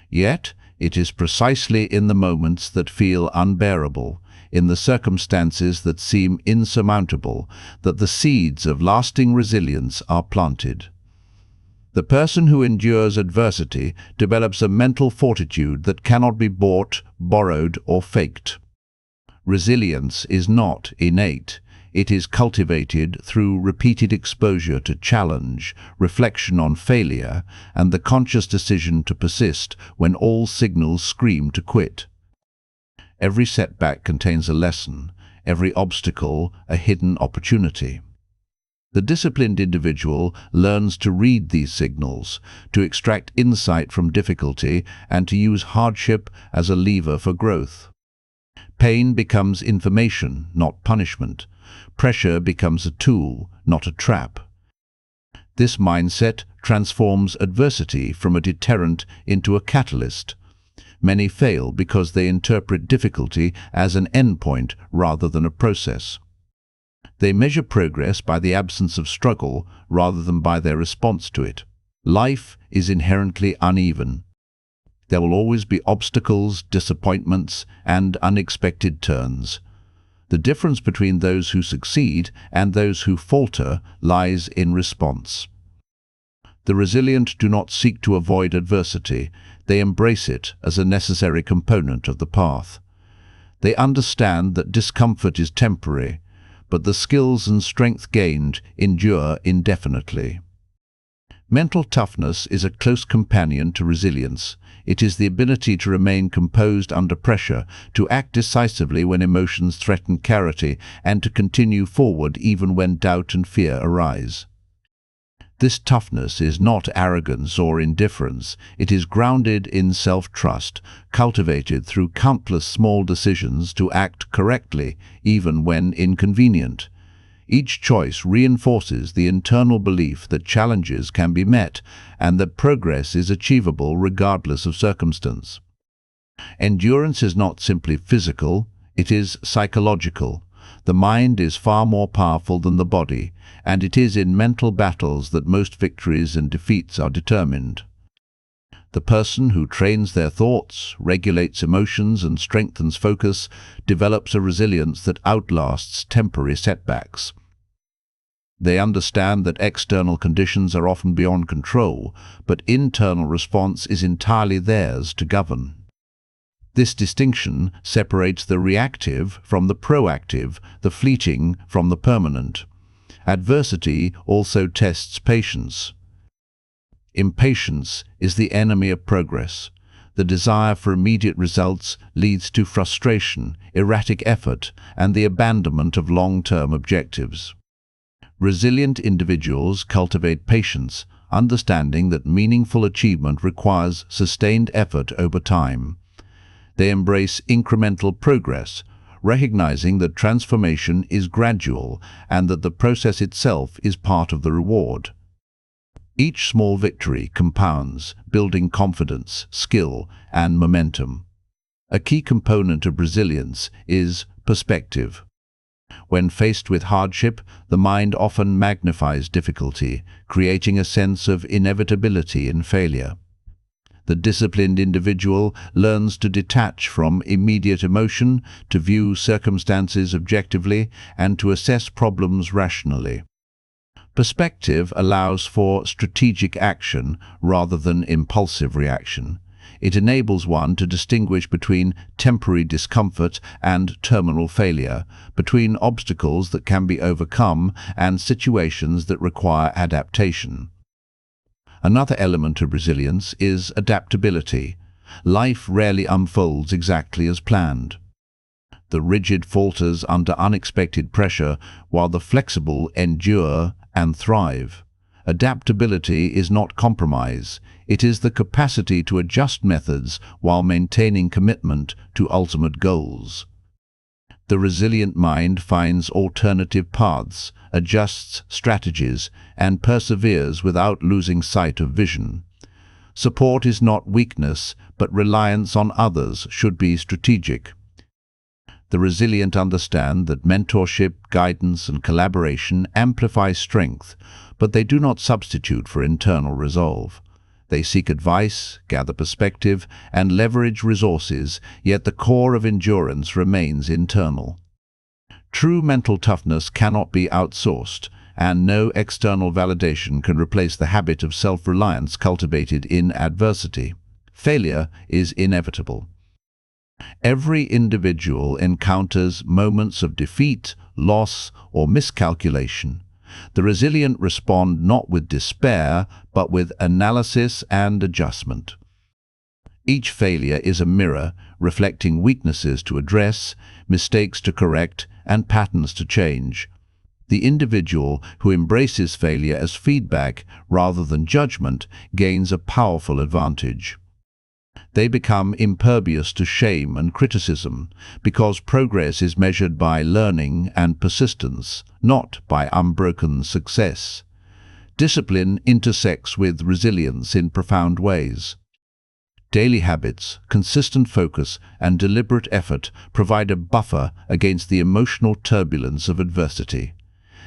Yet, it is precisely in the moments that feel unbearable, in the circumstances that seem insurmountable, that the seeds of lasting resilience are planted. The person who endures adversity develops a mental fortitude that cannot be bought, borrowed, or faked. Resilience is not innate. It is cultivated through repeated exposure to challenge, reflection on failure, and the conscious decision to persist when all signals scream to quit. Every setback contains a lesson, every obstacle a hidden opportunity. The disciplined individual learns to read these signals, to extract insight from difficulty, and to use hardship as a lever for growth. Pain becomes information, not punishment. Pressure becomes a tool, not a trap. This mindset transforms adversity from a deterrent into a catalyst. Many fail because they interpret difficulty as an endpoint rather than a process. They measure progress by the absence of struggle rather than by their response to it. Life is inherently uneven. There will always be obstacles, disappointments, and unexpected turns. The difference between those who succeed and those who falter lies in response. The resilient do not seek to avoid adversity, they embrace it as a necessary component of the path. They understand that discomfort is temporary, but the skills and strength gained endure indefinitely. Mental toughness is a close companion to resilience. It is the ability to remain composed under pressure, to act decisively when emotions threaten clarity, and to continue forward even when doubt and fear arise. This toughness is not arrogance or indifference. It is grounded in self-trust, cultivated through countless small decisions to act correctly, even when inconvenient. Each choice reinforces the internal belief that challenges can be met and that progress is achievable regardless of circumstance. Endurance is not simply physical, it is psychological. The mind is far more powerful than the body, and it is in mental battles that most victories and defeats are determined. The person who trains their thoughts, regulates emotions, and strengthens focus develops a resilience that outlasts temporary setbacks. They understand that external conditions are often beyond control, but internal response is entirely theirs to govern. This distinction separates the reactive from the proactive, the fleeting from the permanent. Adversity also tests patience. Impatience is the enemy of progress. The desire for immediate results leads to frustration, erratic effort, and the abandonment of long-term objectives. Resilient individuals cultivate patience, understanding that meaningful achievement requires sustained effort over time. They embrace incremental progress, recognizing that transformation is gradual and that the process itself is part of the reward. Each small victory compounds, building confidence, skill, and momentum. A key component of resilience is perspective. When faced with hardship, the mind often magnifies difficulty, creating a sense of inevitability and failure. The disciplined individual learns to detach from immediate emotion, to view circumstances objectively, and to assess problems rationally. Perspective allows for strategic action rather than impulsive reaction. It enables one to distinguish between temporary discomfort and terminal failure, between obstacles that can be overcome and situations that require adaptation. Another element of resilience is adaptability. Life rarely unfolds exactly as planned. The rigid falters under unexpected pressure, while the flexible endure and thrive. Adaptability is not compromise. It is the capacity to adjust methods while maintaining commitment to ultimate goals. The resilient mind finds alternative paths, adjusts strategies, and perseveres without losing sight of vision. Support is not weakness, but reliance on others should be strategic. The resilient understand that mentorship, guidance, and collaboration amplify strength, but they do not substitute for internal resolve. They seek advice, gather perspective, and leverage resources, yet the core of endurance remains internal. True mental toughness cannot be outsourced, and no external validation can replace the habit of self-reliance cultivated in adversity. Failure is inevitable. Every individual encounters moments of defeat, loss, or miscalculation. The resilient respond not with despair, but with analysis and adjustment. Each failure is a mirror, reflecting weaknesses to address, mistakes to correct, and patterns to change. The individual who embraces failure as feedback rather than judgment gains a powerful advantage. They become impervious to shame and criticism because progress is measured by learning and persistence, not by unbroken success. Discipline intersects with resilience in profound ways. Daily habits, consistent focus, and deliberate effort provide a buffer against the emotional turbulence of adversity.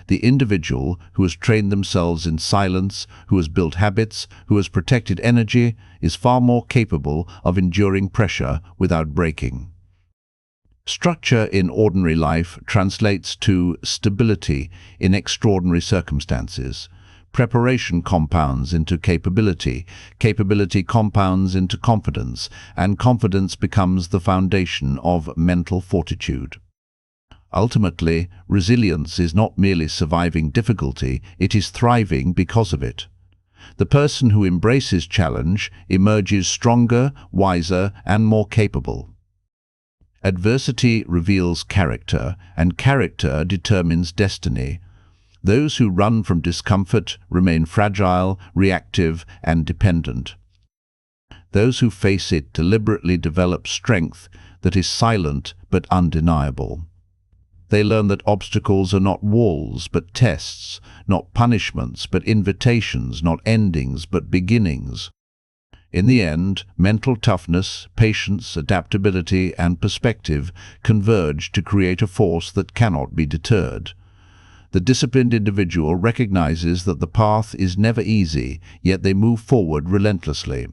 The individual who has trained themselves in silence, who has built habits, who has protected energy, is far more capable of enduring pressure without breaking. Structure in ordinary life translates to stability in extraordinary circumstances. Preparation compounds into capability, capability compounds into confidence, and confidence becomes the foundation of mental fortitude. Ultimately, resilience is not merely surviving difficulty, it is thriving because of it. The person who embraces challenge emerges stronger, wiser, and more capable. Adversity reveals character, and character determines destiny. Those who run from discomfort remain fragile, reactive, and dependent. Those who face it deliberately develop strength that is silent but undeniable. They learn that obstacles are not walls but tests, not punishments but invitations, not endings but beginnings. In the end, mental toughness, patience, adaptability, and perspective converge to create a force that cannot be deterred. The disciplined individual recognizes that the path is never easy, yet they move forward relentlessly.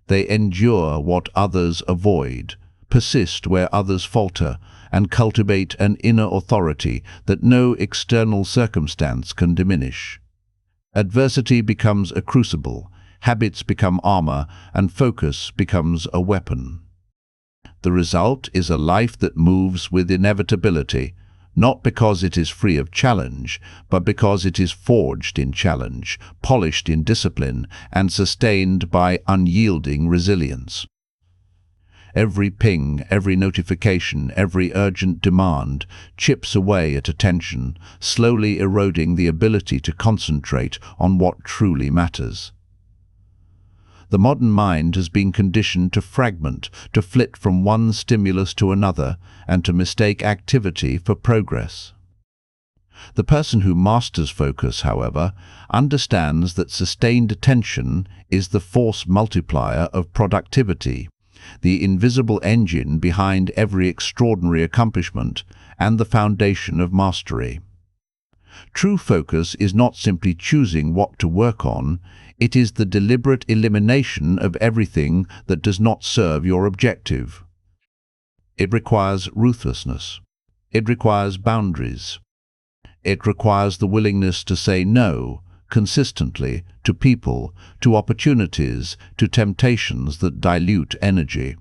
They endure what others avoid, persist where others falter, and cultivate an inner authority that no external circumstance can diminish. Adversity becomes a crucible, habits become armor, and focus becomes a weapon. The result is a life that moves with inevitability, not because it is free of challenge, but because it is forged in challenge, polished in discipline, and sustained by unyielding resilience. Every ping, every notification, every urgent demand chips away at attention, slowly eroding the ability to concentrate on what truly matters. The modern mind has been conditioned to fragment, to flit from one stimulus to another, and to mistake activity for progress. The person who masters focus, however, understands that sustained attention is the force multiplier of productivity, the invisible engine behind every extraordinary accomplishment, and the foundation of mastery. True focus is not simply choosing what to work on, it is the deliberate elimination of everything that does not serve your objective. It requires ruthlessness. It requires boundaries. It requires the willingness to say no, consistently, to people, to opportunities, to temptations that dilute energy.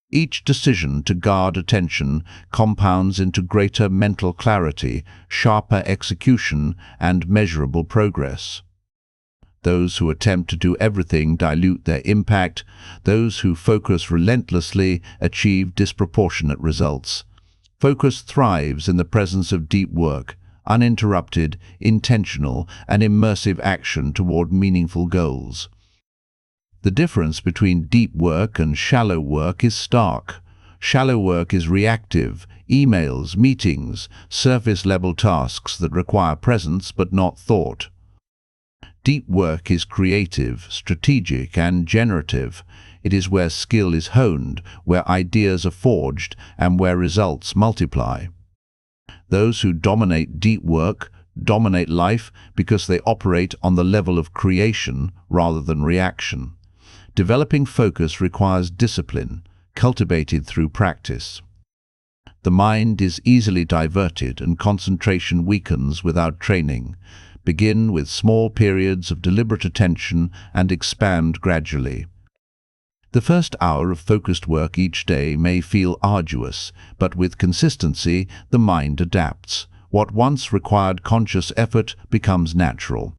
Each decision to guard attention compounds into greater mental clarity, sharper execution, and measurable progress. Those who attempt to do everything dilute their impact. Those who focus relentlessly achieve disproportionate results. Focus thrives in the presence of deep work, uninterrupted, intentional, and immersive action toward meaningful goals. The difference between deep work and shallow work is stark. Shallow work is reactive, emails, meetings, surface-level tasks that require presence but not thought. Deep work is creative, strategic, and generative. It is where skill is honed, where ideas are forged, and where results multiply. Those who dominate deep work dominate life because they operate on the level of creation rather than reaction. Developing focus requires discipline, cultivated through practice. The mind is easily diverted and concentration weakens without training. Begin with small periods of deliberate attention and expand gradually. The first hour of focused work each day may feel arduous, but with consistency, the mind adapts. What once required conscious effort becomes natural.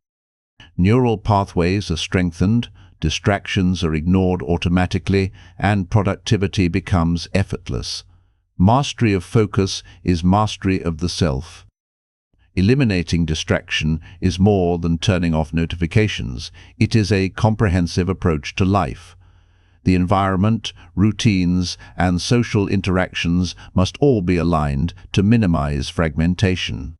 Neural pathways are strengthened, distractions are ignored automatically, and productivity becomes effortless. Mastery of focus is mastery of the self. Eliminating distraction is more than turning off notifications. It is a comprehensive approach to life. The environment, routines, and social interactions must all be aligned to minimize fragmentation.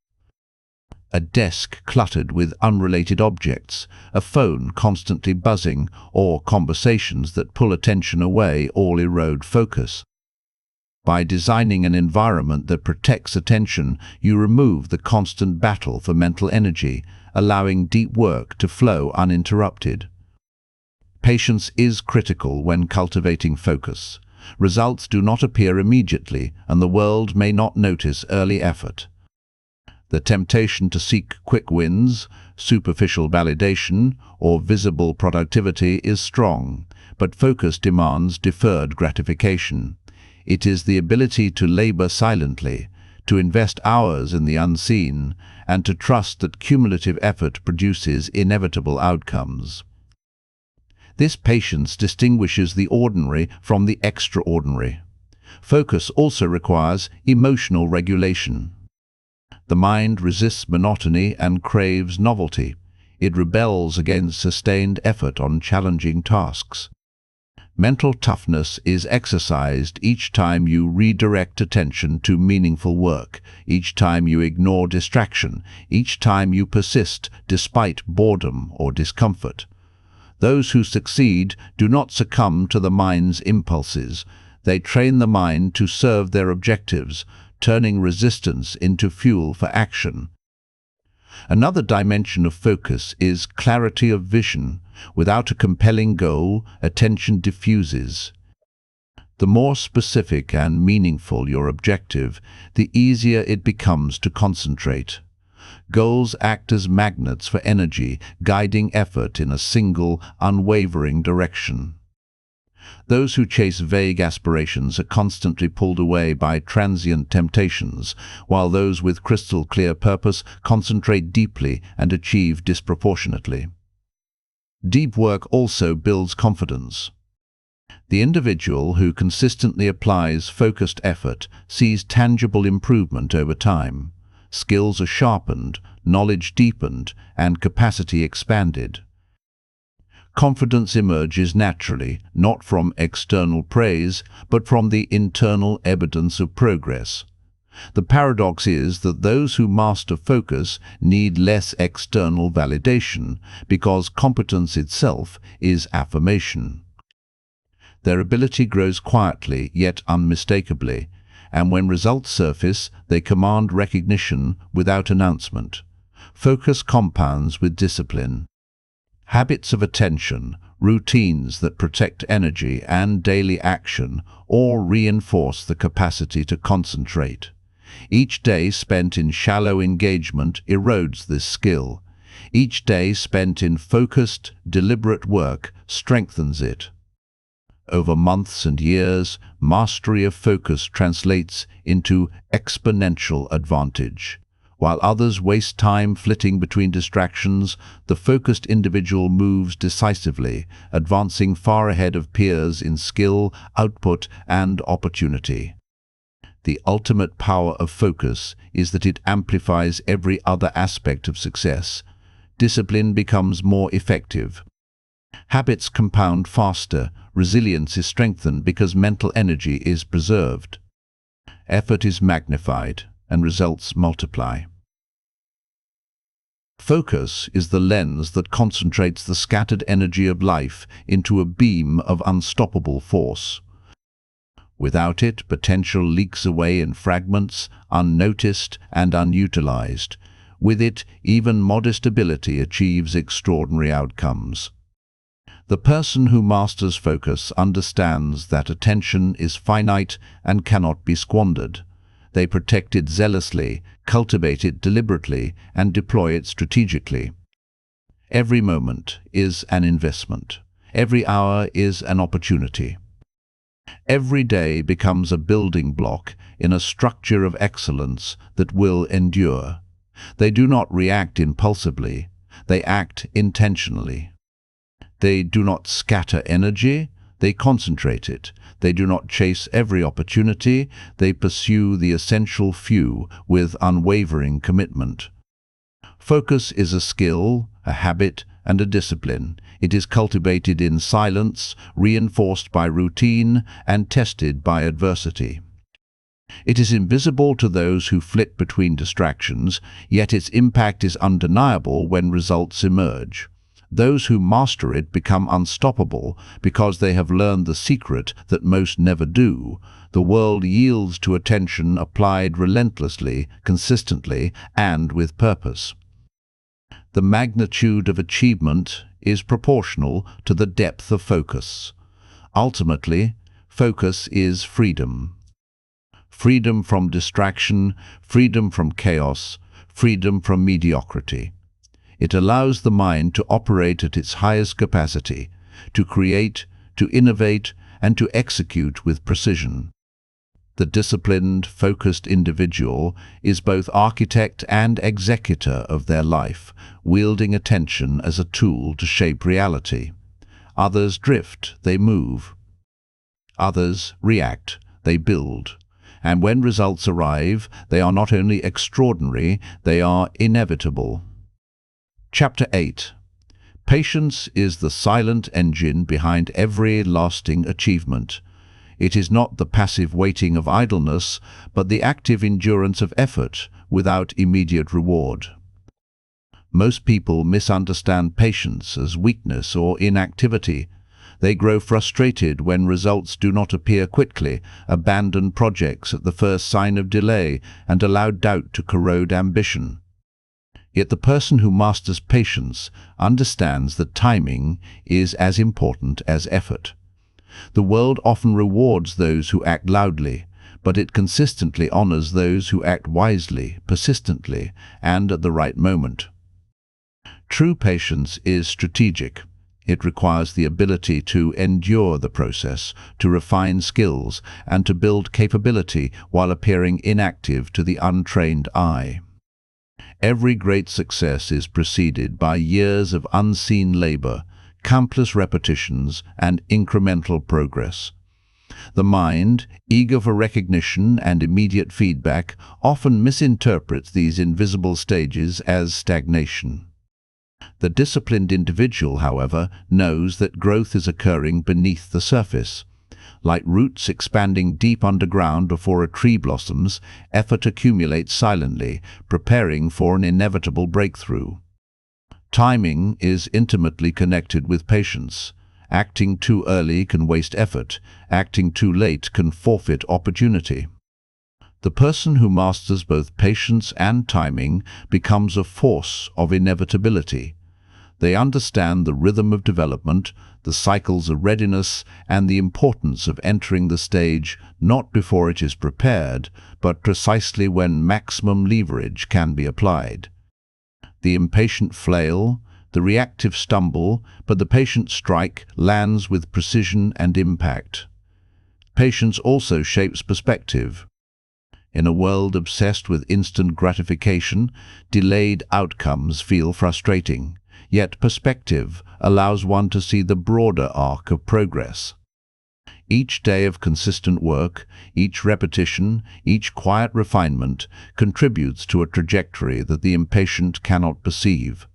a desk cluttered with unrelated objects, a phone constantly buzzing, or conversations that pull attention away all erode focus. By designing an environment that protects attention, you remove the constant battle for mental energy, allowing deep work to flow uninterrupted. Patience is critical when cultivating focus. Results do not appear immediately, and the world may not notice early effort. The temptation to seek quick wins, superficial validation, or visible productivity is strong, but focus demands deferred gratification. It is the ability to labor silently, to invest hours in the unseen, and to trust that cumulative effort produces inevitable outcomes. This patience distinguishes the ordinary from the extraordinary. Focus also requires emotional regulation. The mind resists monotony and craves novelty. It rebels against sustained effort on challenging tasks. Mental toughness is exercised each time you redirect attention to meaningful work, each time you ignore distraction, each time you persist despite boredom or discomfort. Those who succeed do not succumb to the mind's impulses. They train the mind to serve their objectives, turning resistance into fuel for action. Another dimension of focus is clarity of vision. Without a compelling goal, attention diffuses. The more specific and meaningful your objective, the easier it becomes to concentrate. Goals act as magnets for energy, guiding effort in a single, unwavering direction. Those who chase vague aspirations are constantly pulled away by transient temptations, while those with crystal-clear purpose concentrate deeply and achieve disproportionately. Deep work also builds confidence. The individual who consistently applies focused effort sees tangible improvement over time. Skills are sharpened, knowledge deepened, and capacity expanded. Confidence emerges naturally, not from external praise, but from the internal evidence of progress. The paradox is that those who master focus need less external validation, because competence itself is affirmation. Their ability grows quietly yet unmistakably, and when results surface, they command recognition without announcement. Focus compounds with discipline. Habits of attention, routines that protect energy, and daily action all reinforce the capacity to concentrate. Each day spent in shallow engagement erodes this skill. Each day spent in focused, deliberate work strengthens it. Over months and years, mastery of focus translates into exponential advantage. While others waste time flitting between distractions, the focused individual moves decisively, advancing far ahead of peers in skill, output, and opportunity. The ultimate power of focus is that it amplifies every other aspect of success. Discipline becomes more effective. Habits compound faster, resilience is strengthened because mental energy is preserved. Effort is magnified, and results multiply. Focus is the lens that concentrates the scattered energy of life into a beam of unstoppable force. Without it, potential leaks away in fragments, unnoticed and unutilized. With it, even modest ability achieves extraordinary outcomes. The person who masters focus understands that attention is finite and cannot be squandered. They protect it zealously, cultivate it deliberately, and deploy it strategically. Every moment is an investment. Every hour is an opportunity. Every day becomes a building block in a structure of excellence that will endure. They do not react impulsively, they act intentionally. They do not scatter energy, they concentrate it. They do not chase every opportunity, they pursue the essential few with unwavering commitment. Focus is a skill, a habit, and a discipline. It is cultivated in silence, reinforced by routine, and tested by adversity. It is invisible to those who flit between distractions, yet its impact is undeniable when results emerge. Those who master it become unstoppable because they have learned the secret that most never do. The world yields to attention applied relentlessly, consistently, and with purpose. The magnitude of achievement is proportional to the depth of focus. Ultimately, focus is freedom. Freedom from distraction, freedom from chaos, freedom from mediocrity. It allows the mind to operate at its highest capacity, to create, to innovate, and to execute with precision. The disciplined, focused individual is both architect and executor of their life, wielding attention as a tool to shape reality. Others drift, they move. Others react, they build. And when results arrive, they are not only extraordinary, they are inevitable. Chapter 8. Patience is the silent engine behind every lasting achievement. It is not the passive waiting of idleness, but the active endurance of effort without immediate reward. Most people misunderstand patience as weakness or inactivity. They grow frustrated when results do not appear quickly, abandon projects at the first sign of delay, and allow doubt to corrode ambition. Yet the person who masters patience understands that timing is as important as effort. The world often rewards those who act loudly, but it consistently honors those who act wisely, persistently, and at the right moment. True patience is strategic. It requires the ability to endure the process, to refine skills, and to build capability while appearing inactive to the untrained eye. Every great success is preceded by years of unseen labor, countless repetitions, and incremental progress. The mind, eager for recognition and immediate feedback, often misinterprets these invisible stages as stagnation. The disciplined individual, however, knows that growth is occurring beneath the surface. Like roots expanding deep underground before a tree blossoms, effort accumulates silently, preparing for an inevitable breakthrough. Timing is intimately connected with patience. Acting too early can waste effort. Acting too late can forfeit opportunity. The person who masters both patience and timing becomes a force of inevitability. They understand the rhythm of development, the cycles of readiness, and the importance of entering the stage not before it is prepared, but precisely when maximum leverage can be applied. The impatient flail, the reactive stumble, but the patient strike lands with precision and impact. Patience also shapes perspective. In a world obsessed with instant gratification, delayed outcomes feel frustrating. Yet perspective allows one to see the broader arc of progress. Each day of consistent work, each repetition, each quiet refinement contributes to a trajectory that the impatient cannot perceive.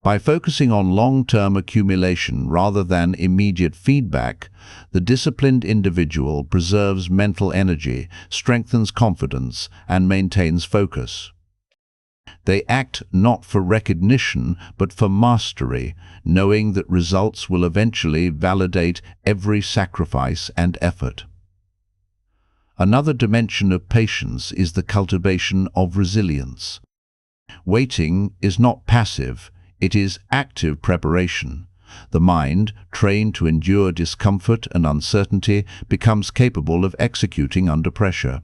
By focusing on long-term accumulation rather than immediate feedback, the disciplined individual preserves mental energy, strengthens confidence, and maintains focus. They act not for recognition, but for mastery, knowing that results will eventually validate every sacrifice and effort. Another dimension of patience is the cultivation of resilience. Waiting is not passive, it is active preparation. The mind, trained to endure discomfort and uncertainty, becomes capable of executing under pressure.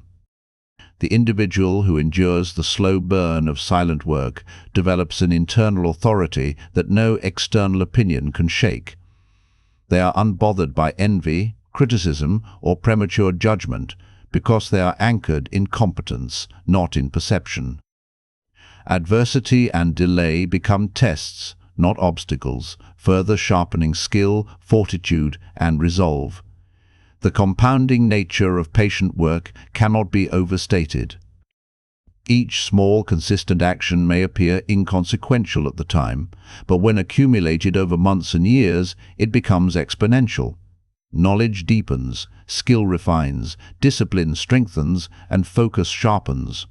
The individual who endures the slow burn of silent work develops an internal authority that no external opinion can shake. They are unbothered by envy, criticism, or premature judgment because they are anchored in competence, not in perception. Adversity and delay become tests, not obstacles, further sharpening skill, fortitude, and resolve. The compounding nature of patient work cannot be overstated. Each small, consistent action may appear inconsequential at the time, but when accumulated over months and years, it becomes exponential. Knowledge deepens, skill refines, discipline strengthens, and focus sharpens.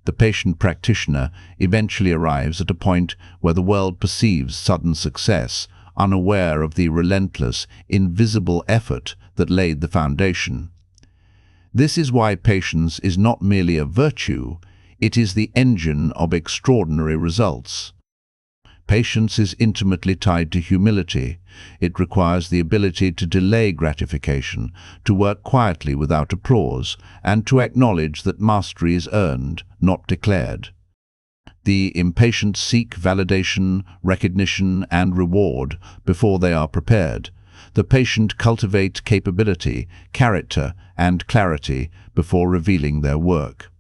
The patient practitioner eventually arrives at a point where the world perceives sudden success, unaware of the relentless, invisible effort that laid the foundation. This is why patience is not merely a virtue, it is the engine of extraordinary results. Patience is intimately tied to humility. It requires the ability to delay gratification, to work quietly without applause, and to acknowledge that mastery is earned, not declared. The impatient seek validation, recognition, and reward before they are prepared. The patient cultivate capability, character, and clarity before revealing their work.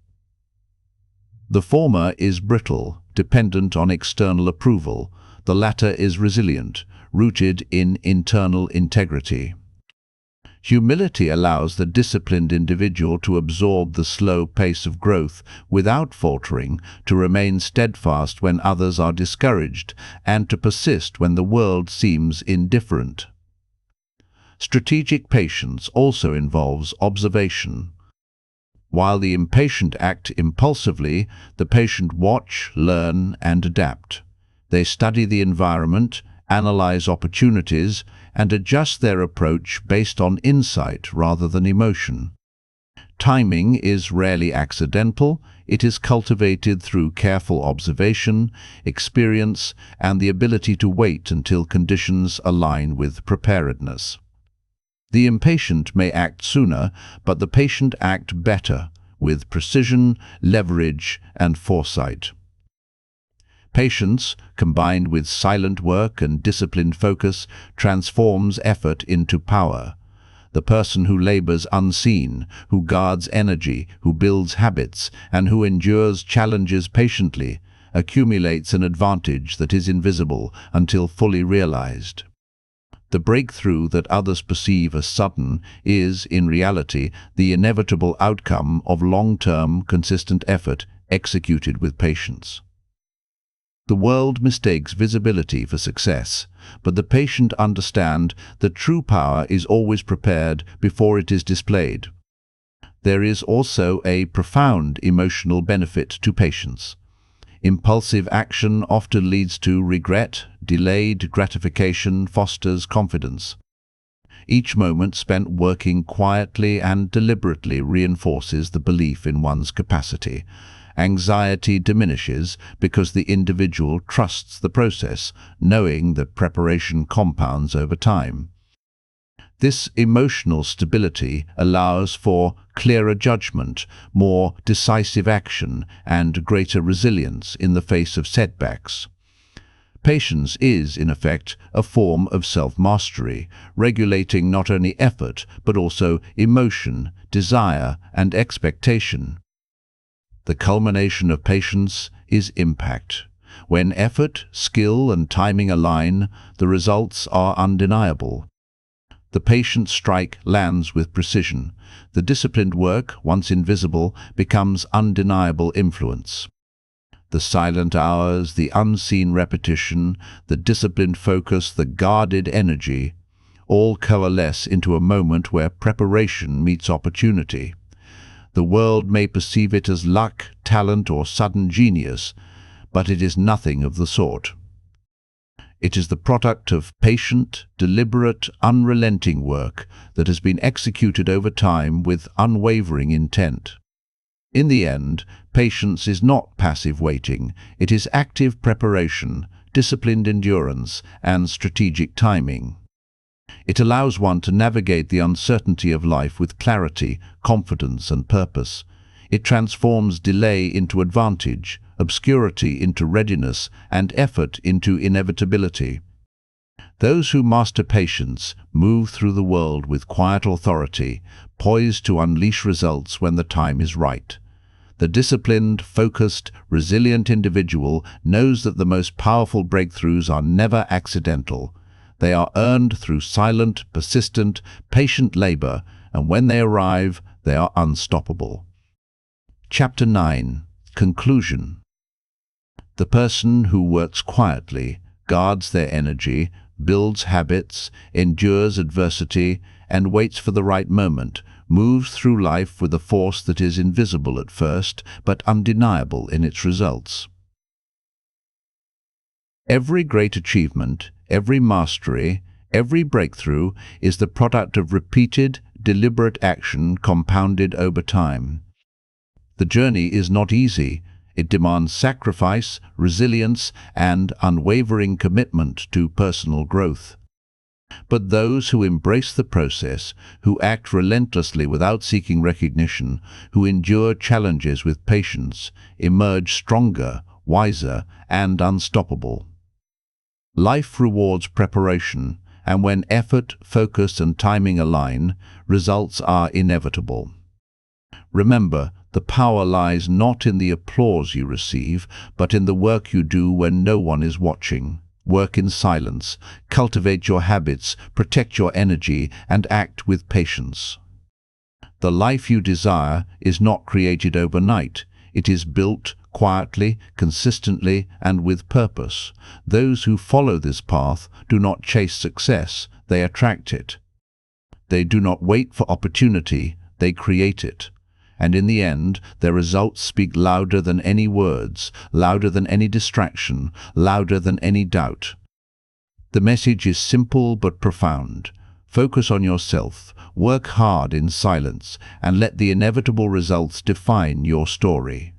The former is brittle, dependent on external approval. The latter is resilient, rooted in internal integrity. Humility allows the disciplined individual to absorb the slow pace of growth without faltering, to remain steadfast when others are discouraged, and to persist when the world seems indifferent. Strategic patience also involves observation. While the impatient act impulsively, the patient watch, learn, and adapt. They study the environment, analyze opportunities, and adjust their approach based on insight rather than emotion. Timing is rarely accidental. It is cultivated through careful observation, experience, and the ability to wait until conditions align with preparedness. The impatient may act sooner, but the patient act better, with precision, leverage, and foresight. Patience, combined with silent work and disciplined focus, transforms effort into power. The person who labors unseen, who guards energy, who builds habits, and who endures challenges patiently, accumulates an advantage that is invisible until fully realized. The breakthrough that others perceive as sudden is, in reality, the inevitable outcome of long-term, consistent effort executed with patience. The world mistakes visibility for success, but the patient understand that true power is always prepared before it is displayed. There is also a profound emotional benefit to patience. Impulsive action often leads to regret. Delayed gratification fosters confidence. Each moment spent working quietly and deliberately reinforces the belief in one's capacity. Anxiety diminishes because the individual trusts the process, knowing that preparation compounds over time. This emotional stability allows for clearer judgment, more decisive action, and greater resilience in the face of setbacks. Patience is, in effect, a form of self-mastery, regulating not only effort but also emotion, desire, and expectation. The culmination of patience is impact. When effort, skill, and timing align, the results are undeniable. The patient strike lands with precision. The disciplined work, once invisible, becomes undeniable influence. The silent hours, the unseen repetition, the disciplined focus, the guarded energy, all coalesce into a moment where preparation meets opportunity. The world may perceive it as luck, talent, or sudden genius, but it is nothing of the sort. It is the product of patient, deliberate, unrelenting work that has been executed over time with unwavering intent. In the end, patience is not passive waiting. It is active preparation, disciplined endurance, and strategic timing. It allows one to navigate the uncertainty of life with clarity, confidence, and purpose. It transforms delay into advantage, obscurity into readiness, and effort into inevitability. Those who master patience move through the world with quiet authority, poised to unleash results when the time is right. The disciplined, focused, resilient individual knows that the most powerful breakthroughs are never accidental. They are earned through silent, persistent, patient labor, and when they arrive, they are unstoppable. Chapter 9. Conclusion. The person who works quietly, guards their energy, builds habits, endures adversity, and waits for the right moment, moves through life with a force that is invisible at first, but undeniable in its results. Every great achievement, every mastery, every breakthrough is the product of repeated, deliberate action compounded over time. The journey is not easy. It demands sacrifice, resilience, and unwavering commitment to personal growth. But those who embrace the process, who act relentlessly without seeking recognition, who endure challenges with patience, emerge stronger, wiser, and unstoppable. Life rewards preparation, and when effort, focus, and timing align, results are inevitable. Remember, the power lies not in the applause you receive, but in the work you do when no one is watching. Work in silence, cultivate your habits, protect your energy, and act with patience. The life you desire is not created overnight. It is built quietly, consistently, and with purpose. Those who follow this path do not chase success, they attract it. They do not wait for opportunity, they create it. And in the end, their results speak louder than any words, louder than any distraction, louder than any doubt. The message is simple but profound. Focus on yourself, work hard in silence, and let the inevitable results define your story.